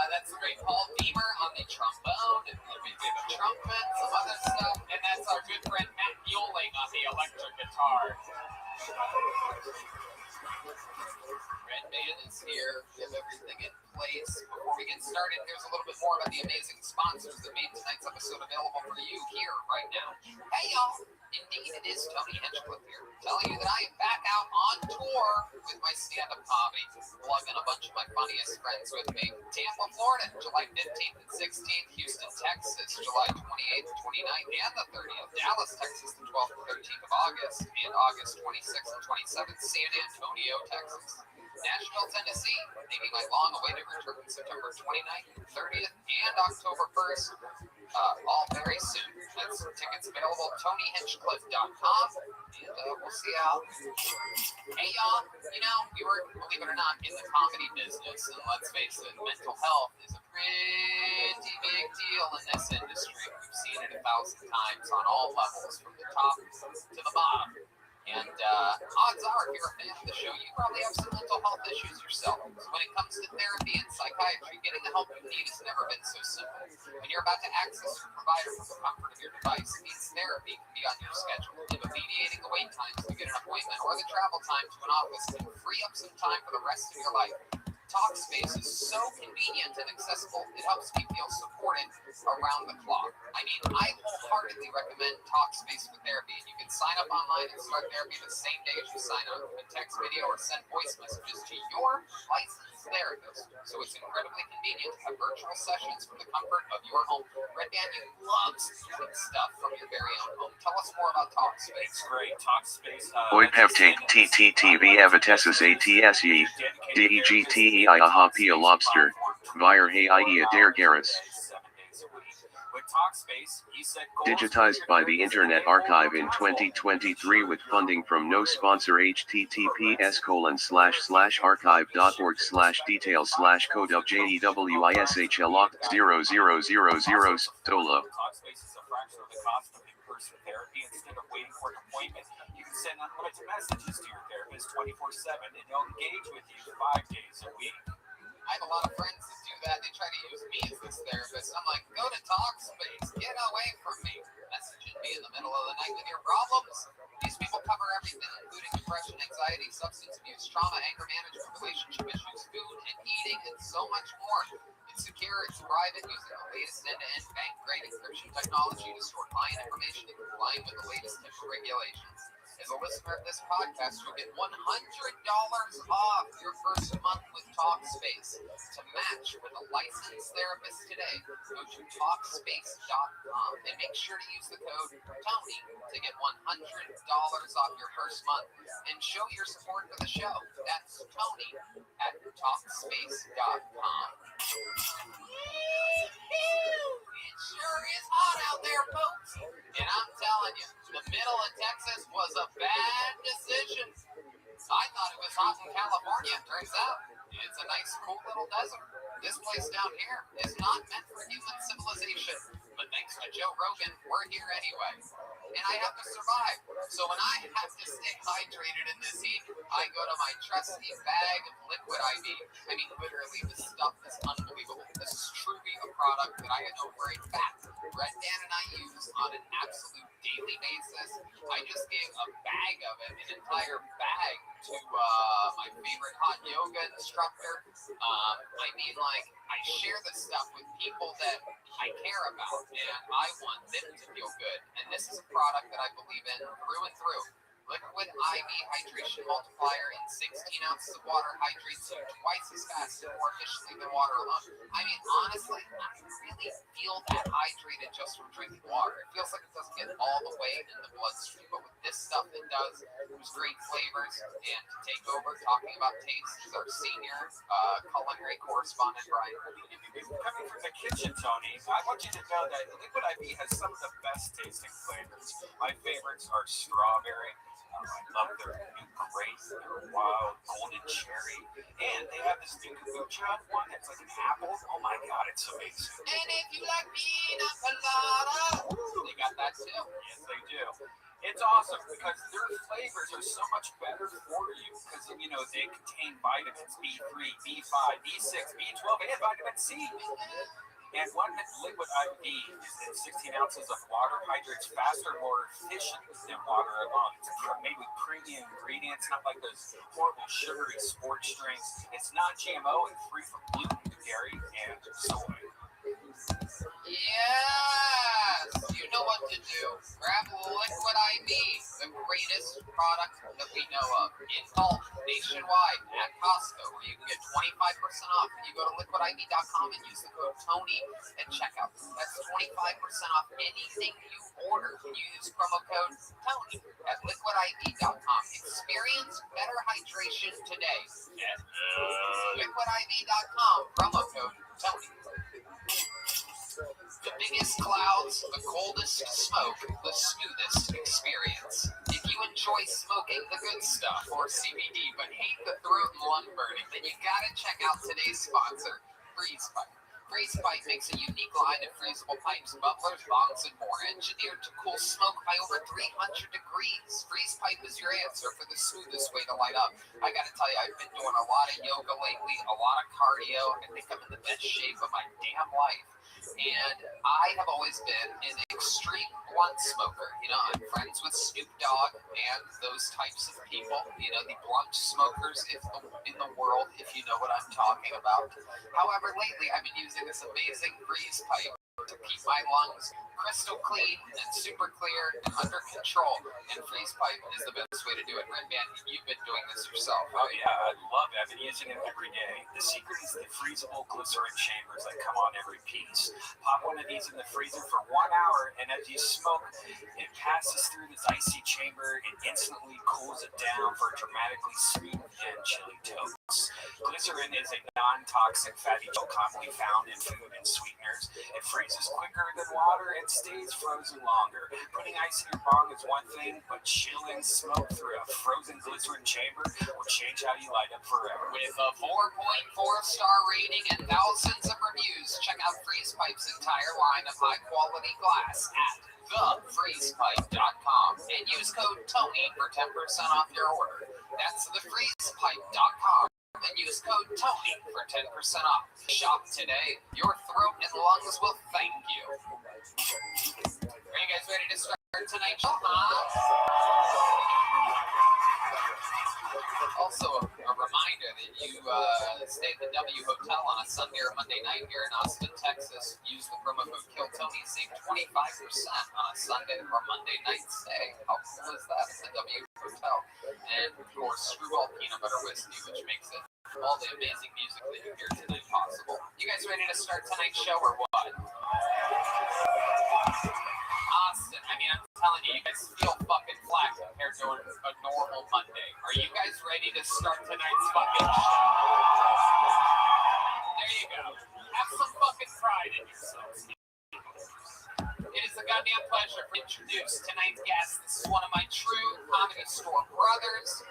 That's great. Paul Deemer on the trombone, and we did the trumpet, some other stuff, and that's our good friend Matt Mueling on the electric guitar. Red Band is here. We have everything in place. Before we get started, here's a little bit more about the amazing sponsors that made tonight's episode available for you here right now. Hey, y'all. Indeed, it is Tony Hinchcliffe here, telling you that I am back out on tour with my stand-up comedy, plugging a bunch of my funniest friends with me. Tampa, Florida, July 15th and 16th. Houston, Texas, July 28th, 29th, and the 30th. Dallas, Texas, the 12th and 13th of August, and August 26th and 27th. San Antonio, Texas. Nashville, Tennessee, maybe my long-awaited return September 29th, 30th, and October 1st. All very soon. That's tickets available at TonyHinchcliffe.com, and we'll see how. Hey, y'all, we were, believe it or not, in the comedy business, and let's face it, mental health is a pretty big deal in this industry. We've seen it 1,000 times on all levels, from the top to the bottom. And odds are, if you're a fan of the show, you probably have some mental health issues yourself. So when it comes to therapy and psychiatry, getting the help you need has never been so simple. When you're about to access your provider from the comfort of your device, it means therapy can be on your schedule. And alleviating the wait times to get an appointment or the travel time to an office can free up some time for the rest of your life. Talkspace is so convenient and accessible, it helps me feel supported around the clock. I mean, I wholeheartedly recommend Talkspace for therapy. You can sign up online and start therapy the same day as you sign up. You can text, video, or send voice messages to your licensed therapist. So it's incredibly convenient to have virtual sessions from the comfort of your home. Red Daniel loves good stuff from your very own home. Tell us more about Talkspace. It's great. Talkspace. Oi peptake TTTV Evitesis ATSE DEGTE Iahapia Lobster Vire Haia Dergaris. Digitized by the Internet Archive in 2023 with funding from no sponsor https://archive.org/details/code.jedwishl00000 Stolo. Talkspace is a fraction of the cost of in-person therapy. Instead of waiting for an appointment, you can send unlimited messages to your therapist 24/7, and they'll engage with you 5 days a week. I have a lot of friends that do that. They try to use me as this therapist. I'm like, go to Talkspace. Get away from me. Messaging me in the middle of the night with your problems. These people cover everything, including depression, anxiety, substance abuse, trauma, anger management, relationship issues, food and eating, and so much more. It's secure, it's private, using the latest end-to-end bank-grade encryption technology to store client information and complying with the latest HIPAA regulations. As a listener of this podcast, you'll get $100 off your first month with Talkspace. To match with a licensed therapist today, go to Talkspace.com and make sure to use the code TONY to get $100 off your first month and show your support for the show. That's Tony at Talkspace.com. It sure is hot out there, folks. And I'm telling you, the middle of Texas was a bad decision. I thought it was hot in California. Turns out it's a nice, cool little desert. This place down here is not meant for human civilization. But thanks to Joe Rogan, we're here anyway. And I have to survive. So when I have to stay hydrated in this heat, I go to my trusty bag of liquid IV. I mean, literally, this stuff is unbelievable. This is truly a product that I know for a fact Red Dan and I use on an absolute daily basis. I just gave a bag of it, an entire bag, to my favorite hot yoga instructor. I mean, like, I share this stuff with people that I care about, and I want them to feel good. And this is a product that I believe in through and through. Liquid IV Hydration Multiplier in 16 ounces of water hydrates you twice as fast and more efficiently than water alone. I mean, honestly, I really feel that hydrated just from drinking water. It feels like it doesn't get all the way in the bloodstream, but with this stuff it does. There's great flavors, and to take over talking about taste is our senior culinary correspondent, Brian. Coming from the kitchen, Tony, I want you to know that Liquid IV has some of the best tasting flavors. My favorites are strawberry. I love their new grape, their wild golden cherry, and they have this new kombucha one that's like an apple. Oh my god, it's amazing. And if you like pina colada, they got that too. Yes, they do. It's awesome because their flavors are so much better for you because, you know, they contain vitamins B3, B5, B6, B12, and vitamin C. And one liquid IV is in 16 ounces of water, hydrates faster, more efficient than water alone. It's made with premium ingredients, not like those horrible sugary sports drinks. It's not GMO and free from gluten, dairy, and soy. Yes! You know what to do. Grab Liquid IV, the greatest product that we know of. In bulk, nationwide, at Costco, where you can get 25% off. You go to liquidiv.com and use the code TONY at checkout. That's 25% off anything you order. You use promo code TONY at liquidiv.com. Experience better hydration today at the smoothest experience. If you enjoy smoking the good stuff or CBD but hate the throat and lung burning, then you gotta check out today's sponsor, Freeze Pipe. Freeze Pipe makes a unique line of freezable pipes, bubblers, bongs, and more, engineered to cool smoke by over 300 degrees. Freeze Pipe is your answer for the smoothest way to light up. I gotta tell you, I've been doing a lot of yoga lately, a lot of cardio. I think I'm in the best shape of my damn life. And I have always been an extreme blunt smoker. You know, I'm friends with Snoop Dogg and those types of people. You know, the blunt smokers in the world, if you know what I'm talking about. However, lately I've been using this amazing Freeze Pipe to keep my lungs crystal clean and super clear and under control. And Freeze Pipe is the best way to do it. Red Man, you've been doing this yourself. Oh yeah, I love it. I've been using it every day. The secret is the freezable glycerin chambers that come on every piece. Pop one of these in the freezer for 1 hour, and as you smoke, it passes through this icy chamber and instantly cools it down for a dramatically sweet and chilly toast. Glycerin is a non-toxic fatty gel commonly found in food and sweeteners. It freezes quicker than water and stays frozen longer. Putting ice in your bong is one thing, but chilling smoke through a frozen glycerin chamber will change how you light up forever. With a 4.4-star rating and thousands of reviews, check out Freeze Pipe's entire line of high-quality glass at thefreezepipe.com and use code TONY for 10% off your order. That's thefreezepipe.com and use code TONY for 10% off. Shop today. Your throat and lungs will thank you. Are you guys ready to start tonight's show? Also, a reminder that you stay at the W Hotel on a Sunday or Monday night here in Austin, Texas. Use the promo code KILLTONY, save 25% on a Sunday or Monday night stay. How cool is that? It's the W Hotel. And, of course, Screwball Peanut Butter Whiskey, which makes it all the amazing music that you hear today possible. You guys ready to start tonight's show or what? Austin, I mean, I'm telling you, you guys feel fucking flat compared to a normal Monday. Are you guys ready to start tonight's fucking show? There you go. Have some fucking pride in yourselves. It is a goddamn pleasure to introduce tonight's guest. This is one of my true Comedy Store brothers.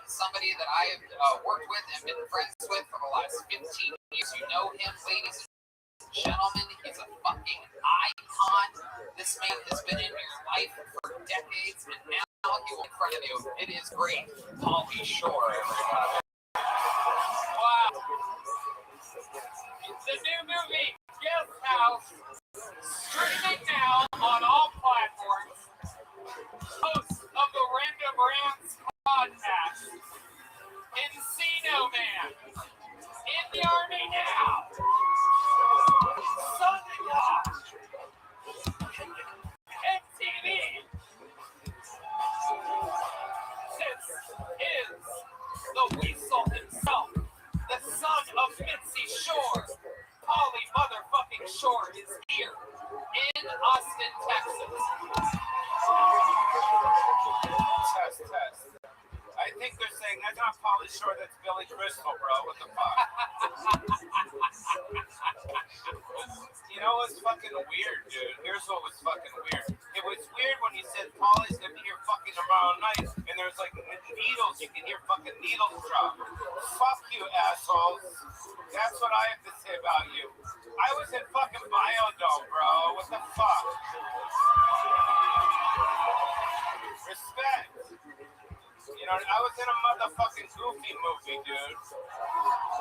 Somebody that I have worked with and been friends with for the last 15 years. You know him, ladies and gentlemen. He's a fucking icon. This man has been in your life for decades, and now he will in front of you. It is great. Pauly Shore, everybody. Wow. The new movie, Guest House, streaming now on all platforms. Host of the Random Rants podcast, Encino Man, in the Army now. Son-in-law, MTV. This is the Weasel himself, the son of Mitzi Shore. Pauly motherfucking Shore is here in Austin, Texas. Test. I think they're saying that's not Pauly Shore, that's Billy Crystal, bro. What the fuck? You know what's fucking weird, dude? Here's what was fucking weird. It was weird when he said Pauly's gonna be here fucking tomorrow night, and there's like needles. You can hear fucking needles drop. Fuck you, assholes. That's what I have to say about you. I was in fucking Biodome, bro. What the fuck? Respect. You know, I was in a motherfucking Goofy movie, dude.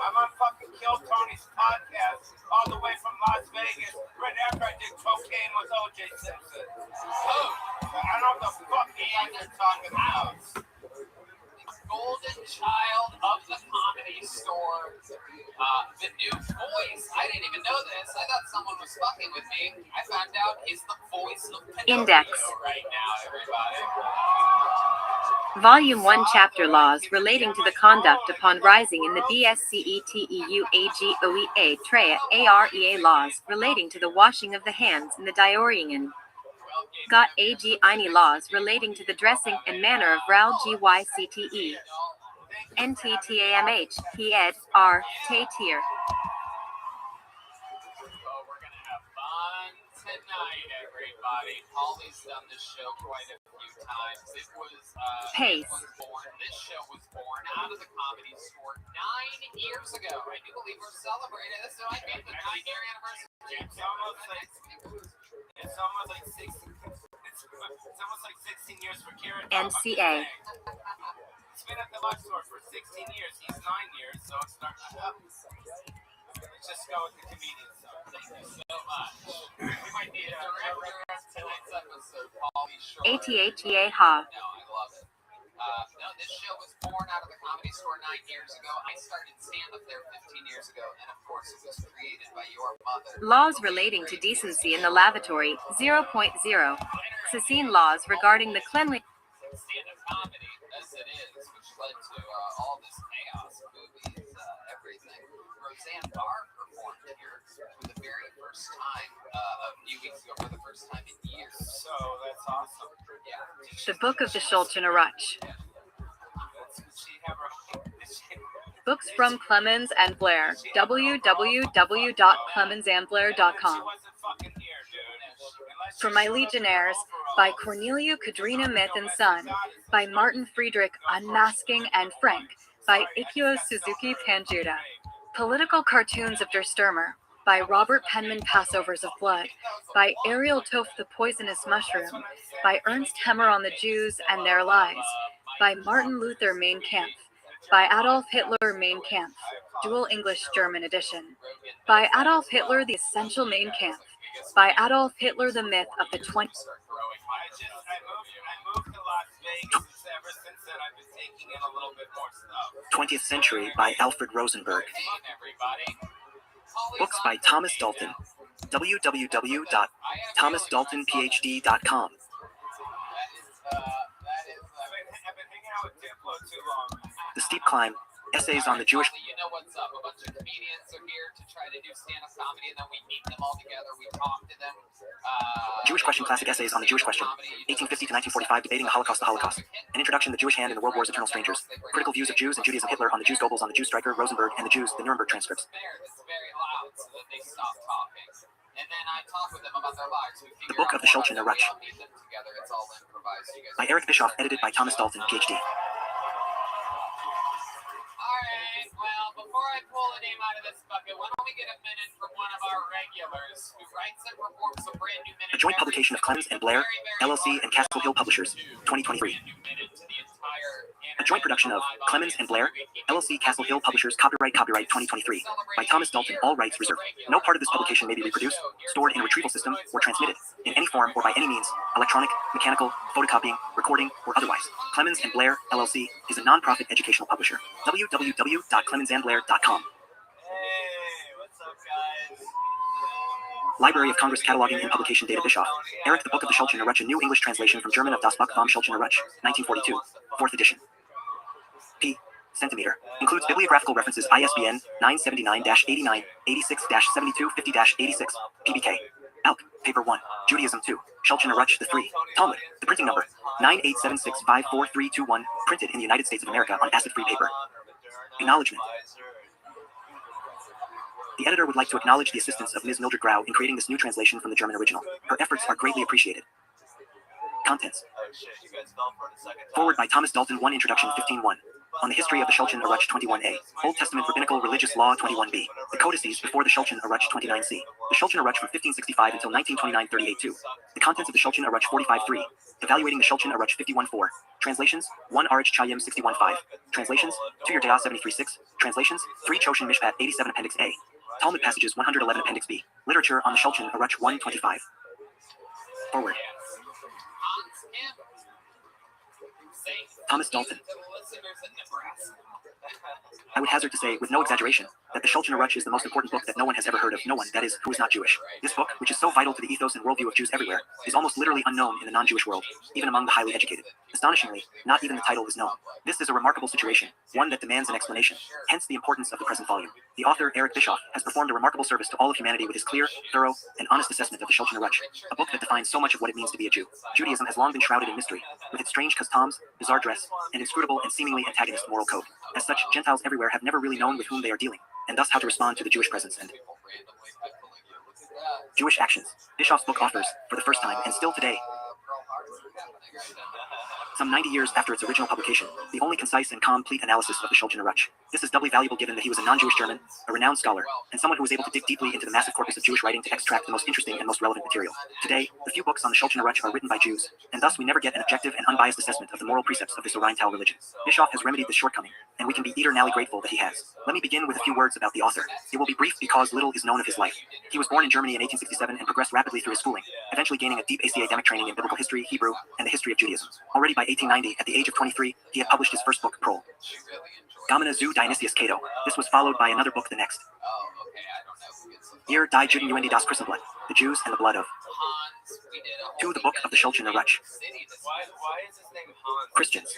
I'm on fucking Kill Tony's podcast all the way from Las Vegas right after I did cocaine with O.J. Simpson. Oh, I don't know what the fuck you guys are talking about. Golden child of the Comedy Store. The new voice. I didn't even know this. I thought someone was fucking with me. I found out he's the voice of Pinocchio right now, everybody. Volume 1 Chapter Laws relating to the conduct upon rising in the BSCETEUAGOEA TREA AREA laws relating to the washing of the hands in the Diorian. Got AG INI laws relating to the dressing and manner of RAL GYCTE. NTTAMH, PED, R, TATIR. We're gonna have fun Good night, everybody. Holly's done this show quite a few times. It was Pace. This show was born out of the Comedy Store 9 years ago. I do believe we're celebrating this. So I made the 9-year anniversary. It's almost like 16 years for Karen. NCA. It's been at the live store for 16 years. He's 9 years, so it's starting to happen. Let's just go with the comedian side. Thank you so much. We might need a Director of tonight's episode, Pauly Shore. ATHEA Ha. No, I love it. No, this show was born out of the Comedy Store 9 years ago. I started stand-up there 15 years ago, and of course it was created by your mother. Laws relating to decency in the lavatory, 0.0. Cecine laws regarding the cleanliness. Stand-up comedy, as it is, which led to all this chaos, movies, everything. Roseanne Barr performed here for the very first time a few weeks ago, for the first time in years. So that's awesome. Yeah. The Book of the Schulchen Arutsch. Books from Clemens and Blair. www.clemensandblair.com. For My Legionnaires, by Cornelia Kadrina Myth and Son, by Martin Friedrich Unmasking and Frank, by Ikkyo Suzuki Panjuta. Political Cartoons of Der Stürmer, by Robert Penman Passovers of Blood, by Ariel Toth The Poisonous Mushroom, by Ernst Hemmer on the Jews and Their Lies, by Martin Luther Mein Kampf, by Adolf Hitler Mein Kampf, dual English-German edition, by Adolf Hitler The Essential Mein Kampf, by Adolf Hitler The Myth of the 20th. I moved to Las Vegas. Ever since then, I've been taking in a little bit more stuff. 20th Century by Alfred Rosenberg. Books by Thomas Dalton. www.thomasdaltonphd.com. The Steep Climb. Essays on the Jewish... You know what's up? A bunch of comedians are here to try to do stand-up comedy, and then we meet them all together. We talk to them. Jewish Question Classic Essays on the Jewish Question. 1850 to 1945, Debating the Holocaust, An Introduction, The Jewish Hand in the World War's Eternal Strangers. Critical Views of Jews and Judaism, Hitler, on the Jews, Goebbels, on the Jews, Stryker, Rosenberg, and the Jews, the Nuremberg Transcripts. It's very loud, so that they stop talking. And then I talk with them about their lives. The Book of the Schulchen Arutsch. It's all improvised. By Eric Bischoff, edited by Thomas Dalton, PhD. Alright, well, before I pull a name out of this bucket, why don't we get a minute from one of our regulars who writes and performs a brand new minute. A joint publication of Clemens and Blair, LLC, and Castle Hill Publishers, 2023. A joint production of Clemens and Blair, LLC, Castle Hill Publishers, copyright 2023, by Thomas Dalton, all rights reserved. No part of this publication may be reproduced, stored in a retrieval system, or transmitted, in any form or by any means, electronic, mechanical, photocopying, recording, or otherwise. Clemens and Blair, LLC, is a non-profit educational publisher. www.clemensandblair.com. Hey, what's up, guys? Library of Congress Cataloging and Publication Data Bischoff. Eric the Book of the Schulchen Arutsch, a new English translation from German of Das Buch vom Schulchen Arutsch, 1942, 4th edition. P. Centimeter. Includes bibliographical references ISBN 979-89-86-7250-86, PBK. Alk, Paper 1, Judaism 2, Schulchen Arutsch the 3, Talmud, the printing number 987654321, printed in the United States of America on acid-free paper. Acknowledgement. The editor would like to acknowledge the assistance of Ms. Mildred Grau in creating this new translation from the German original. Her efforts are greatly appreciated. Contents. Forward by Thomas Dalton 1 Introduction 15.1. On the History of the Schulchen Arutsch 21a. Old Testament Rabbinical Religious Law 21b. The Codices before the Schulchen Arutsch 29c. The Schulchen Arutsch from 1565 until 1929 38.2. The contents of the Schulchen Arutsch 45.3. Evaluating the Schulchen Arutsch 51.4. Translations 1 Arich Chayim 61.5. Translations 2 Yerdeah 73.6. Translations 3 Choshen Mishpat 87 Appendix A. Talmud passages 111 Appendix B. Literature on the Schulchen Arutsch 125. Forward. Thomas Dalton. I would hazard to say, with no exaggeration, that the Schulchen Arutsch is the most important book that no one has ever heard of, no one, that is, who is not Jewish. This book, which is so vital to the ethos and worldview of Jews everywhere, is almost literally unknown in the non-Jewish world, even among the highly educated. Astonishingly, not even the title is known. This is a remarkable situation, one that demands an explanation, hence the importance of the present volume. The author, Eric Bischoff, has performed a remarkable service to all of humanity with his clear, thorough, and honest assessment of the Schulchen Arutsch, a book that defines so much of what it means to be a Jew. Judaism has long been shrouded in mystery, with its strange customs, bizarre dress, and inscrutable and seemingly antagonist moral code. As such, Gentiles everywhere have never really known with whom they are dealing, and thus how to respond to the Jewish presence and Jewish actions. Bischoff's book offers, for the first time and still today, some 90 years after its original publication, the only concise and complete analysis of the Shulchan Aruch. This is doubly valuable given that he was a non-Jewish German, a renowned scholar, and someone who was able to dig deeply into the massive corpus of Jewish writing to extract the most interesting and most relevant material. Today, the few books on the Shulchan Aruch are written by Jews, and thus we never get an objective and unbiased assessment of the moral precepts of this Oriental religion. Bischoff has remedied this shortcoming, and we can be eternally grateful that he has. Let me begin with a few words about the author. It will be brief because little is known of his life. He was born in Germany in 1867 and progressed rapidly through his schooling, eventually gaining a deep academic training in biblical history, Hebrew, and the history of Judaism. Already by 1890, at the age of 23, he had published his first book, Prol. Gamena zu Dionysius Cato. This was followed by another book the next. Hier die Juden Uendi das Christenblut, the Jews and the blood of. 2. The book of the Shulchan Aruch. Why is his name Hans? Christians.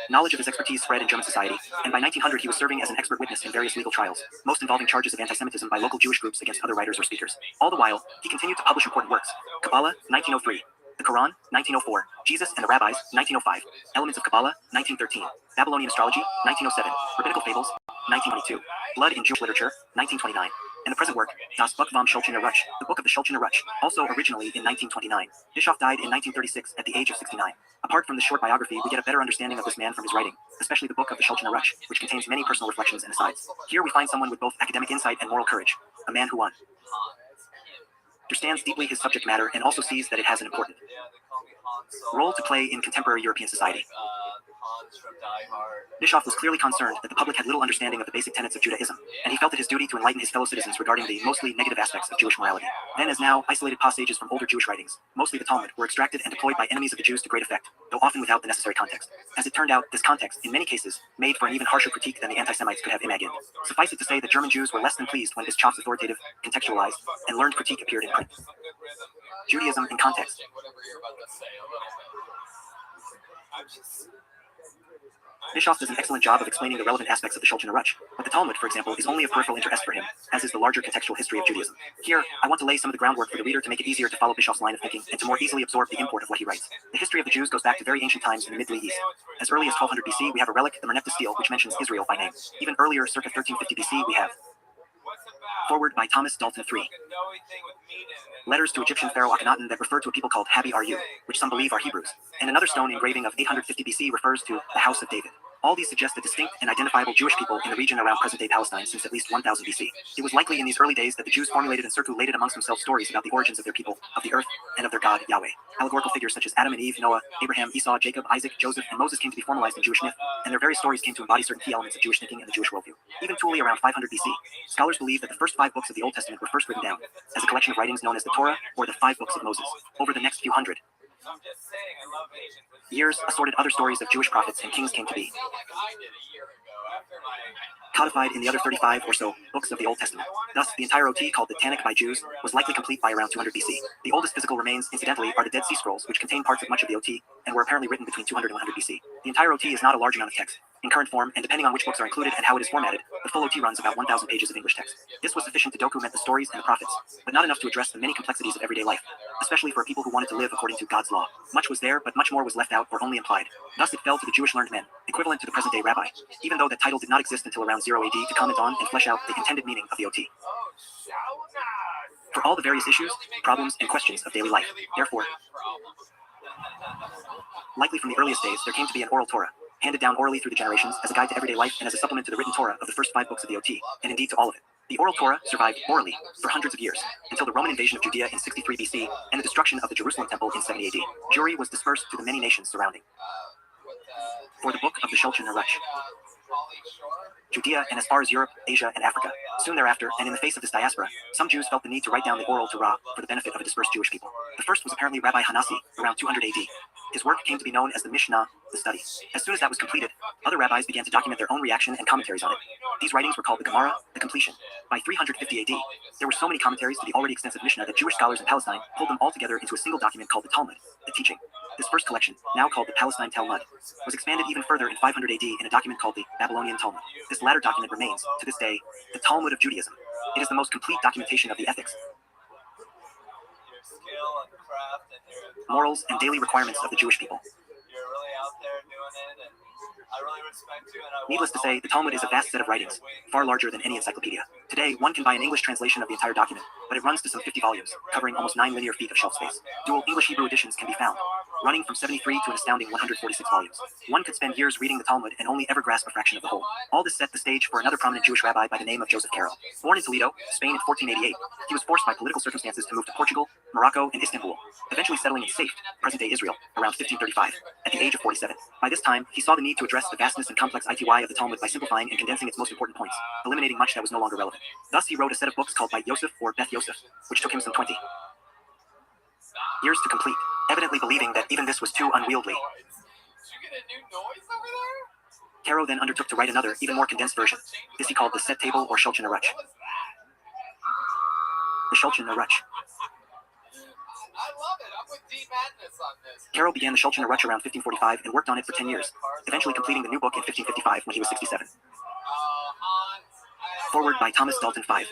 Knowledge of his expertise spread in German society, and by 1900 he was serving as an expert witness in various legal trials, most involving charges of anti-Semitism by local Jewish groups against other writers or speakers. All the while, he continued to publish important works. Kabbalah, 1903. The Quran, 1904. Jesus and the Rabbis, 1905. Elements of Kabbalah, 1913. Babylonian Astrology, 1907. Rabbinical Fables, 1922. Blood in Jewish Literature, 1929. And the present work, Das Buch vom Shulchan Aruch, the Book of the Shulchan Aruch, also originally in 1929. Bischoff died in 1936 at the age of 69. Apart from the short biography, we get a better understanding of this man from his writing, especially the Book of the Shulchan Aruch, which contains many personal reflections and asides. Here we find someone with both academic insight and moral courage, a man who understands deeply his subject matter and also sees that it has an important role to play in contemporary European society. Bischoff was clearly concerned that the public had little understanding of the basic tenets of Judaism, and he felt it his duty to enlighten his fellow citizens regarding the mostly negative aspects of Jewish morality. Then as now, isolated passages from older Jewish writings, mostly the Talmud, were extracted and deployed by enemies of the Jews to great effect, though often without the necessary context. As it turned out, this context, in many cases, made for an even harsher critique than the anti-Semites could have imagined. Suffice it to say that German Jews were less than pleased when Bischoff's authoritative, contextualized, and learned critique appeared in print. Judaism in context. Bischoff does an excellent job of explaining the relevant aspects of the Shulchan Aruch, but the Talmud, for example, is only of peripheral interest for him, as is the larger contextual history of Judaism. Here, I want to lay some of the groundwork for the reader to make it easier to follow Bischoff's line of thinking and to more easily absorb the import of what he writes. The history of the Jews goes back to very ancient times in the Middle East. As early as 1200 BC, we have a relic, the Merneptah stele, which mentions Israel by name. Even earlier, circa 1350 BC, we have Forward by Thomas Dalton III. Letters to Egyptian pharaoh Akhenaten that refer to a people called Habi-Ru, which some believe are Hebrews. And another stone engraving of 850 BC refers to the House of David. All these suggest a distinct and identifiable Jewish people in the region around present-day Palestine since at least 1000 BC. It was likely in these early days that the Jews formulated and circulated amongst themselves stories about the origins of their people, of the earth, and of their God, Yahweh. Allegorical figures such as Adam and Eve, Noah, Abraham, Esau, Jacob, Isaac, Joseph, and Moses came to be formalized in Jewish myth, and their various stories came to embody certain key elements of Jewish thinking and the Jewish worldview. Even truly around 500 BC, scholars believe that the first 5 books of the Old Testament were first written down, as a collection of writings known as the Torah, or the 5 books of Moses. Over the next few hundred years, assorted other stories of Jewish prophets and kings came to be codified in the other 35 or so books of the Old Testament. Thus, the entire OT, called the Tanakh by Jews, was likely complete by around 200 BC. The oldest physical remains, incidentally, are the Dead Sea Scrolls, which contain parts of much of the OT, and were apparently written between 200 and 100 BC. The entire OT is not a large amount of text. In current form, and depending on which books are included and how it is formatted, the full OT runs about 1,000 pages of English text. This was sufficient to document the stories and the prophets, but not enough to address the many complexities of everyday life, especially for a people who wanted to live according to God's law. Much was there, but much more was left out or only implied. Thus it fell to the Jewish learned men, equivalent to the present-day rabbi, even though that title did not exist until around 0 AD, to comment on and flesh out the intended meaning of the OT. For all the various issues, problems, and questions of daily life. Therefore, likely from the earliest days, there came to be an oral Torah, handed down orally through the generations as a guide to everyday life and as a supplement to the written Torah of the first 5 books of the OT, and indeed to all of it. The oral Torah survived orally for hundreds of years, until the Roman invasion of Judea in 63 BC and the destruction of the Jerusalem temple in 70 AD. Jewry was dispersed to the many nations surrounding. For the book of the Shulchan Aruch, Judea and as far as Europe, Asia, and Africa. Soon thereafter, and in the face of this diaspora, some Jews felt the need to write down the oral Torah for the benefit of a dispersed Jewish people. The first was apparently Rabbi Hanasi, around 200 AD. His work came to be known as the Mishnah, the study. As soon as that was completed, other rabbis began to document their own reaction and commentaries on it. These writings were called the Gemara, the completion. By 350 AD, there were so many commentaries to the already extensive Mishnah that Jewish scholars in Palestine pulled them all together into a single document called the Talmud, the teaching. This first collection, now called the Palestine Talmud, was expanded even further in 500 AD in a document called the Babylonian Talmud. This latter document remains, to this day, the Talmud of Judaism. It is the most complete documentation of the ethics, morals, and daily requirements of the Jewish people. You're really out there doing it, and I really respect you, and I Needless to say, the Talmud is a vast set of writings, far larger than any encyclopedia. Today, one can buy an English translation of the entire document, but it runs to some 50 volumes, covering almost 9 linear feet of shelf space. Dual English-Hebrew editions can be found, running from 73 to an astounding 146 volumes. One could spend years reading the Talmud and only ever grasp a fraction of the whole. All this set the stage for another prominent Jewish rabbi by the name of Joseph Caro. Born in Toledo, Spain in 1488, he was forced by political circumstances to move to Portugal, Morocco, and Istanbul, eventually settling in Safed, present-day Israel, around 1535, at the age of 47. By this time, he saw the need to address the vastness and complex ITY of the Talmud by simplifying and condensing its most important points, eliminating much that was no longer relevant. Thus, he wrote a set of books called Beit Yosef or Beth Yosef, which took him some 20 years to complete, evidently believing that even this was too unwieldy. Did you get a new noise over there? Caro then undertook to write another, even more condensed version. This he called the Set Table or Shulchan Aruch. The Shulchan Aruch. I love it. I'm with D Madness on this. Caro began the Shulchan Aruch around 1545 and worked on it for 10 years, eventually completing the new book in 1555 when he was 67. Forward by Thomas Dalton 5.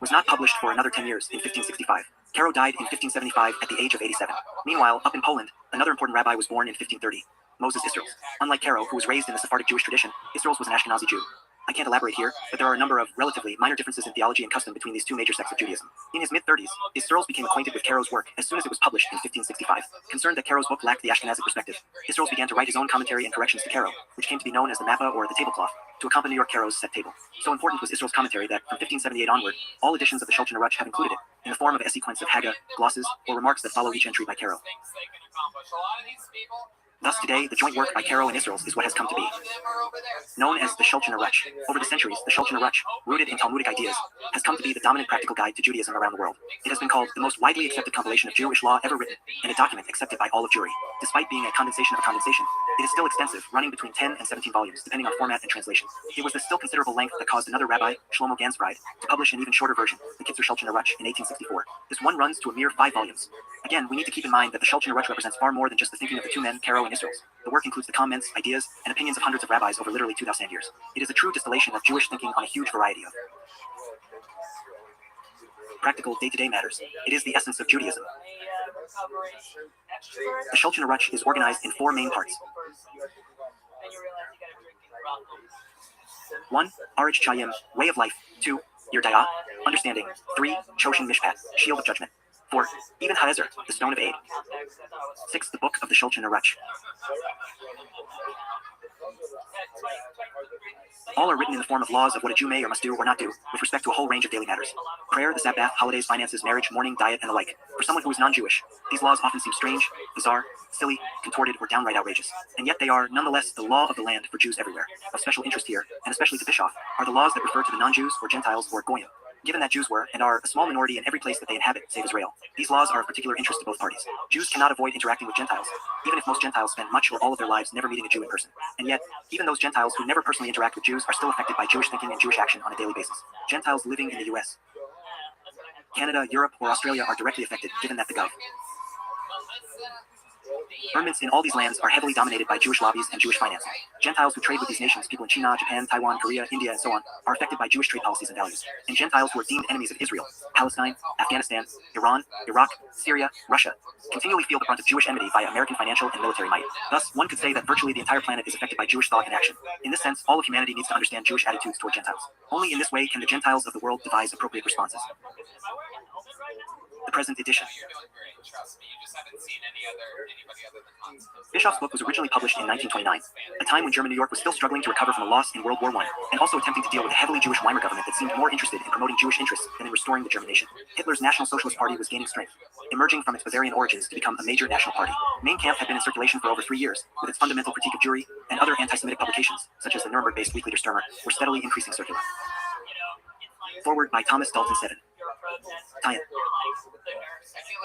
Was not published for another 10 years in 1565. Caro died in 1575 at the age of 87. Meanwhile, up in Poland, another important rabbi was born in 1530, Moses Israels. Unlike Caro, who was raised in the Sephardic Jewish tradition, Israels was an Ashkenazi Jew. I can't elaborate here, but there are a number of relatively minor differences in theology and custom between these two major sects of Judaism. In his mid-30s, Israels became acquainted with Caro's work as soon as it was published in 1565. Concerned that Caro's book lacked the Ashkenazic perspective, Israels began to write his own commentary and corrections to Caro, which came to be known as the Mappa or the tablecloth, to accompany Caro's set table. So important was Israel's commentary that, from 1578 onward, all editions of the Shulchan Aruch have included it, in the form of a sequence of Haggah, glosses, or remarks that follow each entry by Caro. Thus today, the joint work by Caro and Israels is what has come to be. Known as the Shulchan Aruch, over the centuries, the Shulchan Aruch, rooted in Talmudic ideas, has come to be the dominant practical guide to Judaism around the world. It has been called the most widely accepted compilation of Jewish law ever written, and a document accepted by all of Jewry. Despite being a condensation of a condensation, it is still extensive, running between 10 and 17 volumes, depending on format and translation. It was the still considerable length that caused another rabbi, Shlomo Gansbride, to publish an even shorter version, the Kitzer Shulchan Aruch, in 1864. This one runs to a mere 5 volumes. Again, we need to keep in mind that the Shulchan Aruch represents far more than just the thinking of the two men, Caro and Israels. The work includes the comments, ideas, and opinions of hundreds of rabbis over literally 2,000 years. It is a true distillation of Jewish thinking on a huge variety of practical day-to-day matters. It is the essence of Judaism. The Shulchan Aruch is organized in 4 main parts. 1. Arich Chayim, way of life. 2. Yerdaya, understanding. 3. Choshen Mishpat, shield of judgment. 4. Even Ha'ezer, the stone of aid. 6. The book of the Shulchan Aruch. All are written in the form of laws of what a Jew may or must do or not do, with respect to a whole range of daily matters. Prayer, the Sabbath, holidays, finances, marriage, mourning, diet, and the like. For someone who is non-Jewish, these laws often seem strange, bizarre, silly, contorted, or downright outrageous. And yet they are, nonetheless, the law of the land for Jews everywhere. Of special interest here, and especially to Bischoff, are the laws that refer to the non-Jews or Gentiles or Goyim. Given that Jews were, and are, a small minority in every place that they inhabit, save Israel, these laws are of particular interest to both parties. Jews cannot avoid interacting with Gentiles, even if most Gentiles spend much or all of their lives never meeting a Jew in person. And yet, even those Gentiles who never personally interact with Jews are still affected by Jewish thinking and Jewish action on a daily basis. Gentiles living in the US, Canada, Europe, or Australia are directly affected, given that the governments in all these lands are heavily dominated by Jewish lobbies and Jewish financing. Gentiles who trade with these nations, people in China, Japan, Taiwan, Korea, India, and so on, are affected by Jewish trade policies and values. And Gentiles who are deemed enemies of Israel, Palestine, Afghanistan, Iran, Iraq, Syria, Russia, continually feel the brunt of Jewish enmity via American financial and military might. Thus, one could say that virtually the entire planet is affected by Jewish thought and action. In this sense, all of humanity needs to understand Jewish attitudes toward Gentiles. Only in this way can the Gentiles of the world devise appropriate responses. The present edition. Bischoff's book was originally published in 1929, a time when German New York was still struggling to recover from a loss in World War I, and also attempting to deal with a heavily Jewish Weimar government that seemed more interested in promoting Jewish interests than in restoring the German nation. Hitler's National Socialist Party was gaining strength, emerging from its Bavarian origins to become a major national party. Mein Kampf had been in circulation for over 3 years, with its fundamental critique of Jewry, and other anti-Semitic publications, such as the Nuremberg-based Weekly Der Stürmer, were steadily increasing circular. Forward by Thomas Dalton 7. Tie-in.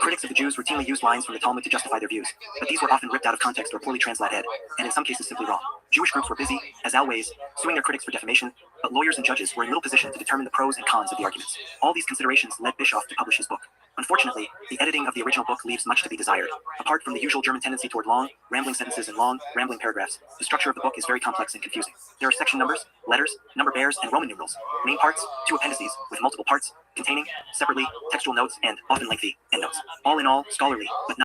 Critics of the Jews routinely used lines from the Talmud to justify their views, but these were often ripped out of context or poorly translated, and in some cases simply wrong. Jewish groups were busy, as always, suing their critics for defamation, but lawyers and judges were in little position to determine the pros and cons of the arguments. All these considerations led Bischoff to publish his book. Unfortunately, the editing of the original book leaves much to be desired. Apart from the usual German tendency toward long, rambling sentences and long, rambling paragraphs, the structure of the book is very complex and confusing. There are section numbers, letters, number bears, and Roman numerals, main parts, 2 appendices, with multiple parts, containing, separately, textual notes and, often lengthy, endnotes. All in all, scholarly, but not